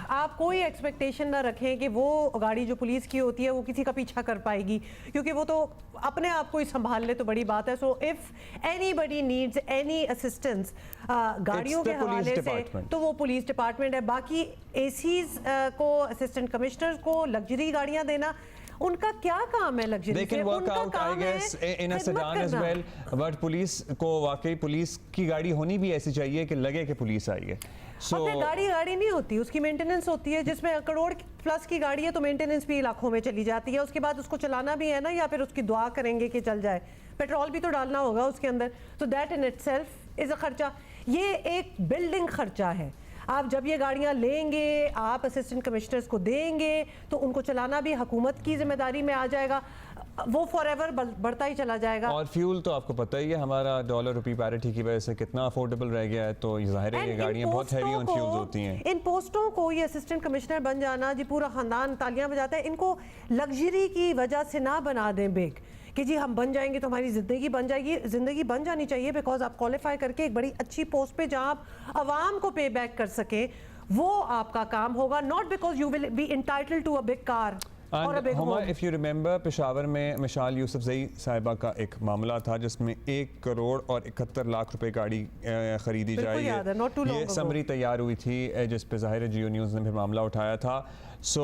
आप कोई एक्सपेक्टेशन ना रखें कि वो गाड़ी जो पुलिस की होती है वो किसी का पीछा कर पाएगी, क्योंकि वो तो अपने आप को ही संभाल ले तो बड़ी बात है। So if anybody needs any assistance गाड़ियों के हवाले से तो वो पुलिस डिपार्टमेंट है। बाकी एसीज को, असिस्टेंट कमिश्नर को लग्जरी गाड़ियां देना उनका क्या काम है? Luxury they can work out I guess in a sedan as well, but police को वाकई पुलिस की गाड़ी होनी भी ऐसी चाहिए कि लगे कि पुलिस आई है। गाड़ी नहीं होती, उसकी मेंटेनेंस होती है, जिसमें करोड़ प्लस की गाड़ी है तो मेंटेनेंस भी लाखों में चली जाती है, उसके बाद उसको चलाना भी है ना, या फिर उसकी दुआ करेंगे कि चल जाए, पेट्रोल भी तो डालना होगा उसके अंदर, तो that in itself is a खर्चा। ये एक बिल्डिंग खर्चा है। आप जब ये गाड़ियां लेंगे, आप असिस्टेंट कमिश्नर्स को देंगे तो उनको चलाना भी हुकूमत की जिम्मेदारी में आ जाएगा, वो फॉरएवर बढ़ता ही चला जाएगा। और फ्यूल तो आपको पता ही है हमारा डॉलर रुपी पैरिटी की वजह से कितना अफोर्डेबल रह गया है, तो जाहिर है ये गाड़ियां बहुत हैवी ऑन फ्यूल्स होती हैं। इन पोस्टों को ये असिस्टेंट कमिश्नर बन जाना जी, पूरा खानदान तालियां बजाता है, इनको लग्जरी की वजह से ना बना दें बिग कि जी हम बन जाएंगे तो हमारी ज़िंदगी बन जाएगी। ज़िंदगी बन जानी चाहिए बिकॉज आप क्वालिफाई करके एक बड़ी अच्छी पोस्ट पे जहाँ आप आवाम को पे बैक कर सकें, वो आपका काम होगा, not because you will be entitled to a big car. और अब एक इफ़ यू रिमेंबर पेशावर में मिशाल यूसुफजई साहिबा का एक मामला था जिसमें 1 करोड़ और 71 लाख रुपए गाड़ी खरीदी जाए, ये समरी तैयार हुई थी जिस पे ज़ाहिर है जियो न्यूज़ ने फिर मामला उठाया था। सो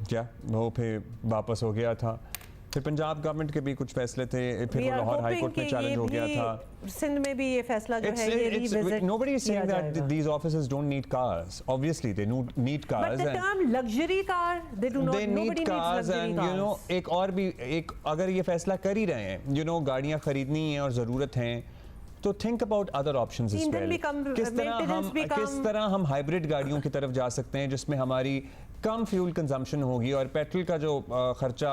क्या वो फिर वापस हो गया था। फिर पंजाब गवर्नमेंट के भी कुछ फैसले थे, फिर वो लाहौर हाई कोर्ट में चैलेंज हो गया था। सिंध में भी ये फैसला जो है ये revisit nobody is saying that these offices don't need cars. Obviously they need cars. But the term luxury car, they do not. They need cars and you know एक और भी एक अगर ये फैसला कर ही रहे हैं, you know गाड़ियाँ खरीदनी है और ज़रूरत हैं, तो think about other options as well. किस तरह हम हाइब्रिड गाड़ियों की तरफ जा सकते हैं जिसमें हमारी कम फ्यूल कंजम्पशन होगी और पेट्रोल का जो खर्चा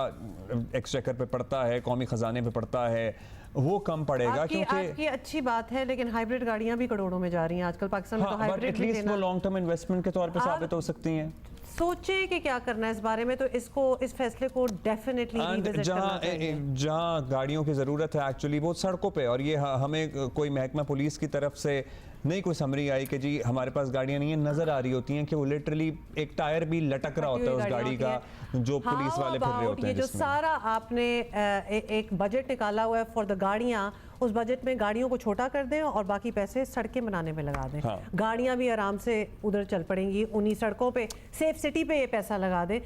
एक्सचेकर पे पड़ता है, कौमी खजाने पे पड़ता है, वो कम पड़ेगा। क्योंकि आपकी अच्छी बात है, लेकिन हाइब्रिड गाड़ियां भी करोड़ों में जा रही हैं आजकल पाकिस्तान में। तो हाइब्रिड भी लेना, वो लॉन्ग टर्म इन्वेस्टमेंट के तौर पे साबित हो सकती हैं। सोचें कि क्या करना है इस बारे में, तो इस फैसले को डेफिनेटली रिविजिट करना चाहिए। जहाँ गाड़ियों की ज़रूरत है एक्चुअली वो सड़कों पे, और ये हमें कोई महकमा पुलिस की तरफ से नहीं कोई समरी आई कि जी हमारे पास गाड़ियाँ नहीं है, नज़र आ रही होती हैं कि वो लिटरली एक टायर भी लटक रहा होता है उस गाड़ी का जो पुलिस वाले फिर रहे होते हैं। ये जो सारा आपने एक बजट निकाला हुआ है फॉर द गाड़ियाँ, उस बजट में गाड़ियों को छोटा कर दें और बाकी पैसे सड़कें बनाने में लगा दें। गाड़ियाँ भी आराम से उधर चल पड़ेंगी, उन्हीं सड़कों पे सेफ सिटी पे ये पैसा लगा दें।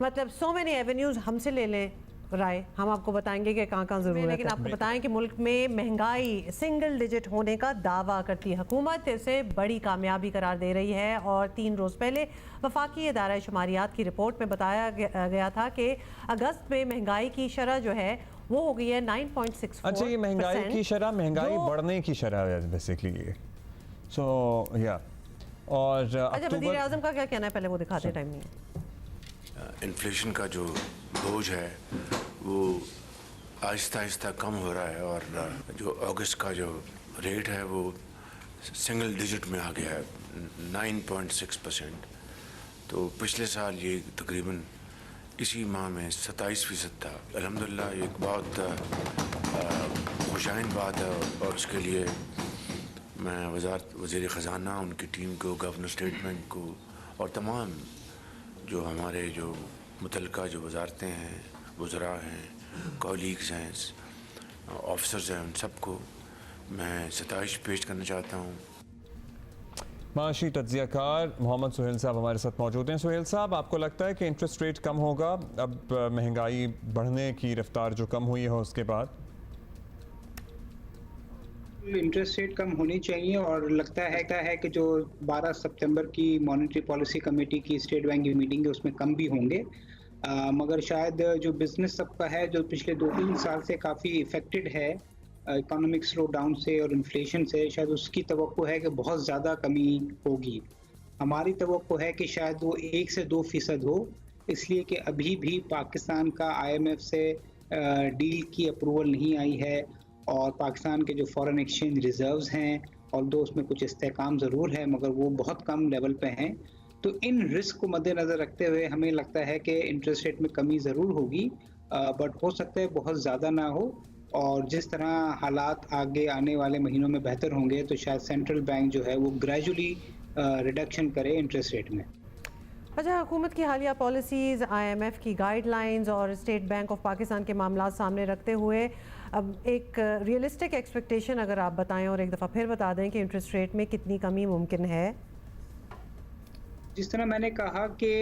मतलब सो मेनी एवेन्यूज हमसे ले लें राय, हम आपको बताएंगे कि कहाँ ज़रूरत है। लेकिन आपको बताएं कि मुल्क में महंगाई सिंगल डिजिट होने का दावा करती हुकूमत इसे बड़ी कामयाबी करार दे रही है। और 3 रोज़ पहले वफाकी इदारा शुमारियात की रिपोर्ट में बताया गया था कि अगस्त में महंगाई की शरह जो है वो हो गई है 9.64%। अच्छा, ये महंगाई की शरह महंगाई बढ़ने की शरह है बेसिकली ये। सो या और अच्छा, वज़ीर आज़म का क्या कहना है, पहले वो दिखाते, टाइम नहीं है। इन्फ्लेशन का जो बोझ है वो आहिस्ता आहिस्ता कम हो रहा है और जो अगस्त का जो रेट है वो सिंगल डिजिट में आ गया है 9.6%। तो पिछले साल ये तकरीबन इसी माह में 27% था। अल्हम्दुलिल्लाह एक बहुत खुशाइन बात है और उसके लिए मैं वज़ीर ख़जाना, उनकी टीम को, गवर्नर स्टेट बैंक को और तमाम जो हमारे जो मुतल्लिका जो वजारतें हैं, वज़रा हैं, कॉलीग्स हैं, ऑफिसर्स हैं, उन सबको मैं सताइश पेश करना चाहता हूँ। माशी तज्ज़ियाकार मोहम्मद सुहेल साहब हमारे साथ मौजूद हैं। सुहेल साहब, आपको लगता है कि इंटरेस्ट रेट कम होगा अब महंगाई बढ़ने की रफ्तार जो कम हुई है उसके बाद? इंटरेस्ट रेट कम होनी चाहिए और लगता है कि जो 12 सितंबर की मॉनेटरी पॉलिसी कमेटी की स्टेट बैंक की मीटिंग है उसमें कम भी होंगे। मगर शायद जो बिजनेस सबका है जो पिछले 2-3 साल से काफ़ी इफेक्टेड है इकोनॉमिक स्लो डाउन से और इन्फ्लेशन से, शायद उसकी तवक्को है कि बहुत ज़्यादा कमी होगी। हमारी तवक्को है कि शायद वो 1 से 2% हो, इसलिए कि अभी भी पाकिस्तान का IMF से डील की अप्रूवल नहीं आई है और पाकिस्तान के जो फॉरेन एक्सचेंज रिजर्व्स हैं और दो उसमें कुछ इस्तेहकाम ज़रूर है मगर वो बहुत कम लेवल पे हैं। तो इन रिस्क को मद्देनज़र रखते हुए हमें लगता है कि इंटरेस्ट रेट में कमी ज़रूर होगी, बट हो सकता है बहुत ज़्यादा ना हो। और जिस तरह हालात आगे आने वाले महीनों में बेहतर होंगे तो शायद सेंट्रल बैंक जो है वो ग्रेजुअली रिडक्शन करे इंटरेस्ट रेट में। अच्छा, हुकूमत की हालिया पॉलिसीज़, IMF की गाइडलाइंस और स्टेट बैंक ऑफ पाकिस्तान के मामला सामने रखते हुए अब एक रियलिस्टिक एक्सपेक्टेशन अगर आप बताएं और एक दफ़ा फिर बता दें कि इंटरेस्ट रेट में कितनी कमी मुमकिन है। जिस तरह मैंने कहा कि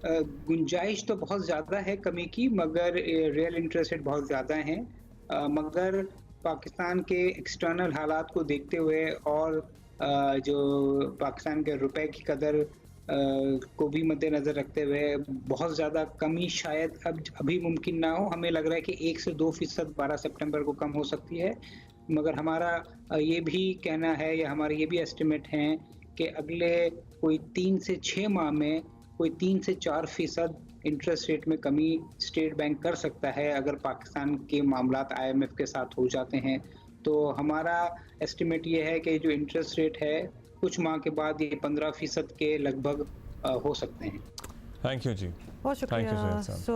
गुंजाइश तो बहुत ज़्यादा है कमी की, मगर रियल इंटरेस्ट रेट बहुत ज़्यादा हैं। मगर पाकिस्तान के एक्सटर्नल हालात को देखते हुए और जो पाकिस्तान के रुपए की कदर को भी मद्देनज़र रखते हुए बहुत ज़्यादा कमी शायद अभी मुमकिन ना हो। हमें लग रहा है कि 1 से 2% 12 सितंबर को कम हो सकती है, मगर हमारा ये भी कहना है या हमारे ये भी एस्टिमेट हैं कि अगले कोई 3 से 6 माह में कोई 3 से 4% इंटरेस्ट रेट में कमी स्टेट बैंक कर सकता है अगर पाकिस्तान के मामलात IMF के साथ हो जाते हैं। तो हमारा एस्टिमेट ये है कि जो इंटरेस्ट रेट है कुछ माह के बाद ये 15% के लगभग हो सकते हैं। थैंक यू जी, बहुत शुक्रिया। सो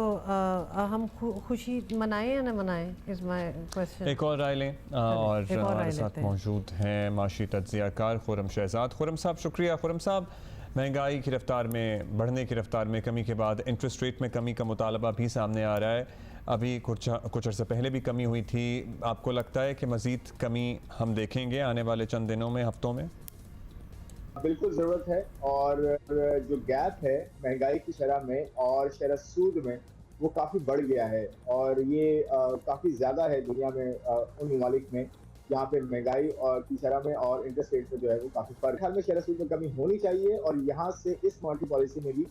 हम खुशी मनाएं या ना मनाएं, इज माय क्वेश्चन। एक और राय लें और हमारे साथ मौजूद हैं माशी तज्जियाकार खुर्रम शहजाद। खुर्रम साहब शुक्रिया। खुर्रम साहब, महंगाई की रफ्तार में बढ़ने की रफ्तार में कमी के बाद इंटरेस्ट रेट में कमी का मुतालबा भी सामने आ रहा है। अभी कुछ अर्से पहले भी कमी हुई थी, आपको लगता है कि मज़ीद कमी हम देखेंगे आने वाले चंद दिनों में, हफ्तों में? बिल्कुल ज़रूरत है, और जो गैप है महंगाई की शरह में और शरह सूद में वो काफ़ी बढ़ गया है, और ये काफ़ी ज़्यादा है दुनिया में उन ममालिक में जहाँ पे महंगाई और की शरह में और इंटरेस्ट रेट में जो है वो काफ़ी फर्क है। में शरह सूद में कमी होनी चाहिए, और यहाँ से इस मॉनेटरी पॉलिसी में भी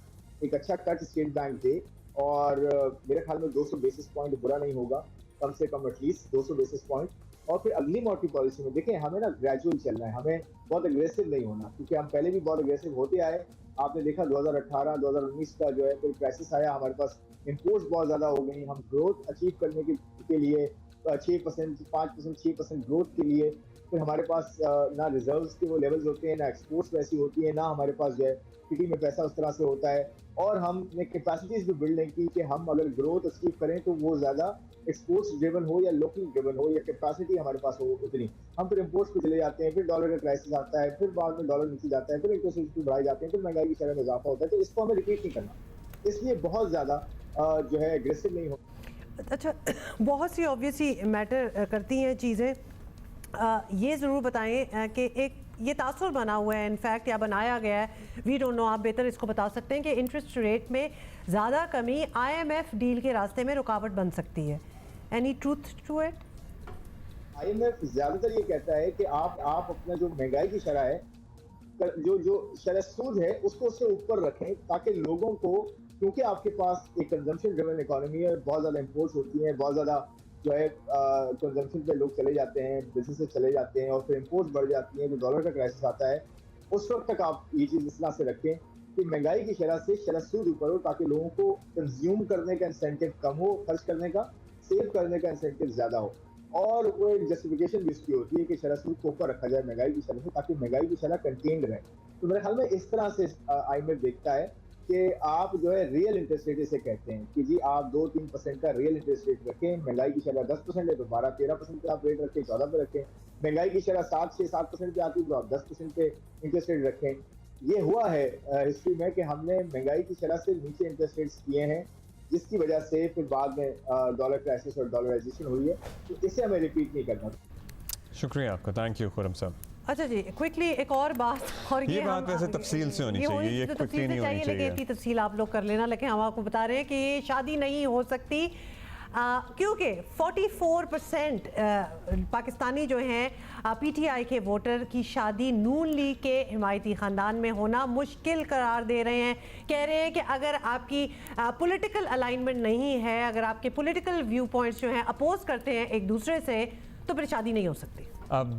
एक अच्छा कट स्टेट बैंक दे, और मेरे ख्याल में 200 बेसिस पॉइंट बुरा नहीं होगा, कम से कम एटलीस्ट 200 बेसिस पॉइंट। और फिर अगली मॉनेटरी पॉलिसी में देखें, हमें ना ग्रेजुअल चलना है, हमें बहुत अग्रेसिव नहीं होना, क्योंकि हम पहले भी बहुत अग्रेसिव होते आए। आपने देखा 2018-2019 का जो है कोई क्राइसिस आया, हमारे पास इम्पोर्ट्स बहुत ज़्यादा हो गई। हम ग्रोथ अचीव करने के लिए 6%, 5%, 6% ग्रोथ के लिए फिर हमारे पास ना रिजर्व्स के वो लेवल्स होते हैं, ना एक्सपोर्ट्स वैसी होती है, ना हमारे पास जो है सिटी में पैसा उस तरह से होता है, और हमने कैपेसिटीज भी बिल्ड नहीं की कि हम अगर ग्रोथ अचीव करें तो वो ज़्यादा एक्सपोर्ट्स ड्रिवन हो या लोकल ड्रिवन हो, या कैपेसिटी हमारे पास हो उतनी। हम फिर इम्पोर्ट्स पे चले जाते हैं, फिर डॉलर का क्राइसिस आता है, फिर बाद में डॉलर नीचे जाता है, फिर इंटरेस्ट रेट बढ़ाए जाते हैं, फिर महंगाई की शरह में इजाफा होता है। तो इसको हमें रिपीट नहीं करना, इसलिए बहुत ज़्यादा जो है एग्रेसिव नहीं हो। अच्छा, बहुत सी ऑब्वियसली मैटर करती हैं चीज़ें। ये ज़रूर बताएं कि एक ये तासुर बना हुआ है, इनफैक्ट या बनाया गया है, वी डोंट नो, आप बेहतर इसको बता सकते हैं कि इंटरेस्ट रेट में ज़्यादा कमी IMF डील के रास्ते में रुकावट बन सकती है। Any truth to it? IMF ज़्यादातर ये कहता है कि आप अपना जो महंगाई की शरह है, जो शरह सूद है, उसको उससे ऊपर रखें, ताकि लोगों को, क्योंकि आपके पास एक कंजम्पशन ड्रिवन इकोनॉमी है, बहुत ज़्यादा इम्पोर्ट्स होती हैं, बहुत ज़्यादा जो है कंजम्पशन पे लोग चले जाते हैं, बिजनेस चले जाते हैं, और फिर इम्पोर्ट्स बढ़ जाती हैं, जो डॉलर का क्राइसिस आता है, उस वक्त तक आप ये चीज़ इस तरह से रखें कि महंगाई की शरह से शरह सूद ऊपर हो, ताकि लोगों को कंज्यूम करने का इंसेंटिव कम हो, खर्च करने का, सेव करने का इंसेंटिव ज़्यादा हो। और वो एक जस्टिफिकेशन भी इसकी होती है कि शरह सूद को ऊपर रखा जाए महंगाई की शरह से, ताकि महंगाई की शरह कंटेन्ड रहे। तो मेरे ख्याल में इस तरह से IMF देखता है कि आप जो है रियल इंटरेस्ट रेट इसे कहते हैं कि जी आप 2-3% का रियल इंटरेस्ट रेट रखें, महंगाई की शरह 10% है तो 12-13% पे आप रेट रखें, 14 पे रखें, महंगाई की शरह 7-6-7% पे आती है तो आप 10% पे इंटरेस्ट रेट रखें। ये हुआ है हिस्ट्री में कि हमने महंगाई की शरह से नीचे इंटरेस्ट रेट्स किए हैं, जिसकी वजह से फिर बाद में डॉलर क्राइसिस और डॉलराइजेशन हुई है, तो इसे हमें रिपीट नहीं करना। शुक्रिया आपका, थैंक यू खुर्रम साहब। अच्छा जी, क्विकली एक और बात, और ये बात वैसे तफसील से होनी चाहिए, ये क्विकली नहीं होनी चाहिए, लेकिन तफसील आप लोग कर लेना। लेकिन हम आपको बता रहे हैं कि ये शादी नहीं हो सकती, क्योंकि 44% पाकिस्तानी जो हैं PTI के वोटर की शादी नून लीग के हिमायती ख़ानदान में होना मुश्किल करार दे रहे हैं। कह रहे हैं कि अगर आपकी पॉलिटिकल अलाइनमेंट नहीं है, अगर आपके पॉलिटिकल व्यू पॉइंट्स जो हैं अपोज करते हैं एक दूसरे से, तो फिर शादी नहीं हो सकती। अब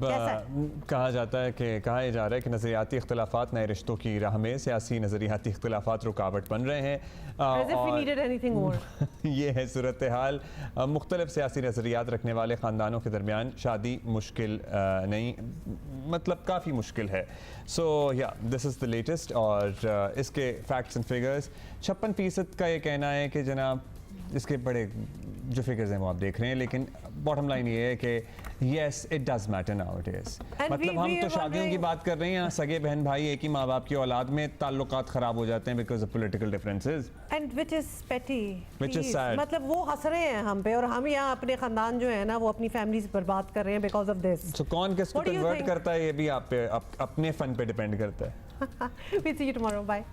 कहा जाता है कि कहा जा रहा है कि नज़रियाती इख्तलाफात नए रिश्तों की राह में सियासी नज़रियाती इख्तलाफात रुकावट बन रहे हैं, और ये है सूरत हाल। मुख्तलिफ सियासी नज़रियात रखने वाले ख़ानदानों के दरमियान शादी मुश्किल नहीं, मतलब काफ़ी मुश्किल है। सो या दिस इज़ द लेटेस्ट, और इसके फैक्ट्स एंड फिगर्स 56% का ये कहना है कि जनाब, इसके बड़े जो फिगर्स हैं वो आप देख रहे हैं, लेकिन बॉटम लाइन ये है कि yes it does matter nowadays. मतलब हम तो शादियों की बात कर रहे हैं, यहाँ सगे बहन भाई एक ही माँ बाप की औलाद में ताल्लुकात खराब हो जाते हैं because of political differences, and which is पेटी, व्हिच इज सैड। मतलब वो हंस रहे हैं हम पे, और हम यहाँ अपने खानदान जो है ना वो अपनी फैमिली से बर्बाद कर रहे हैं बिकॉज ऑफ दिस। सो कौन किसको कन्वर्ट करता है ये भी आप पे अपने फन पे डिपेंड करता है। We'll see you tomorrow. Bye.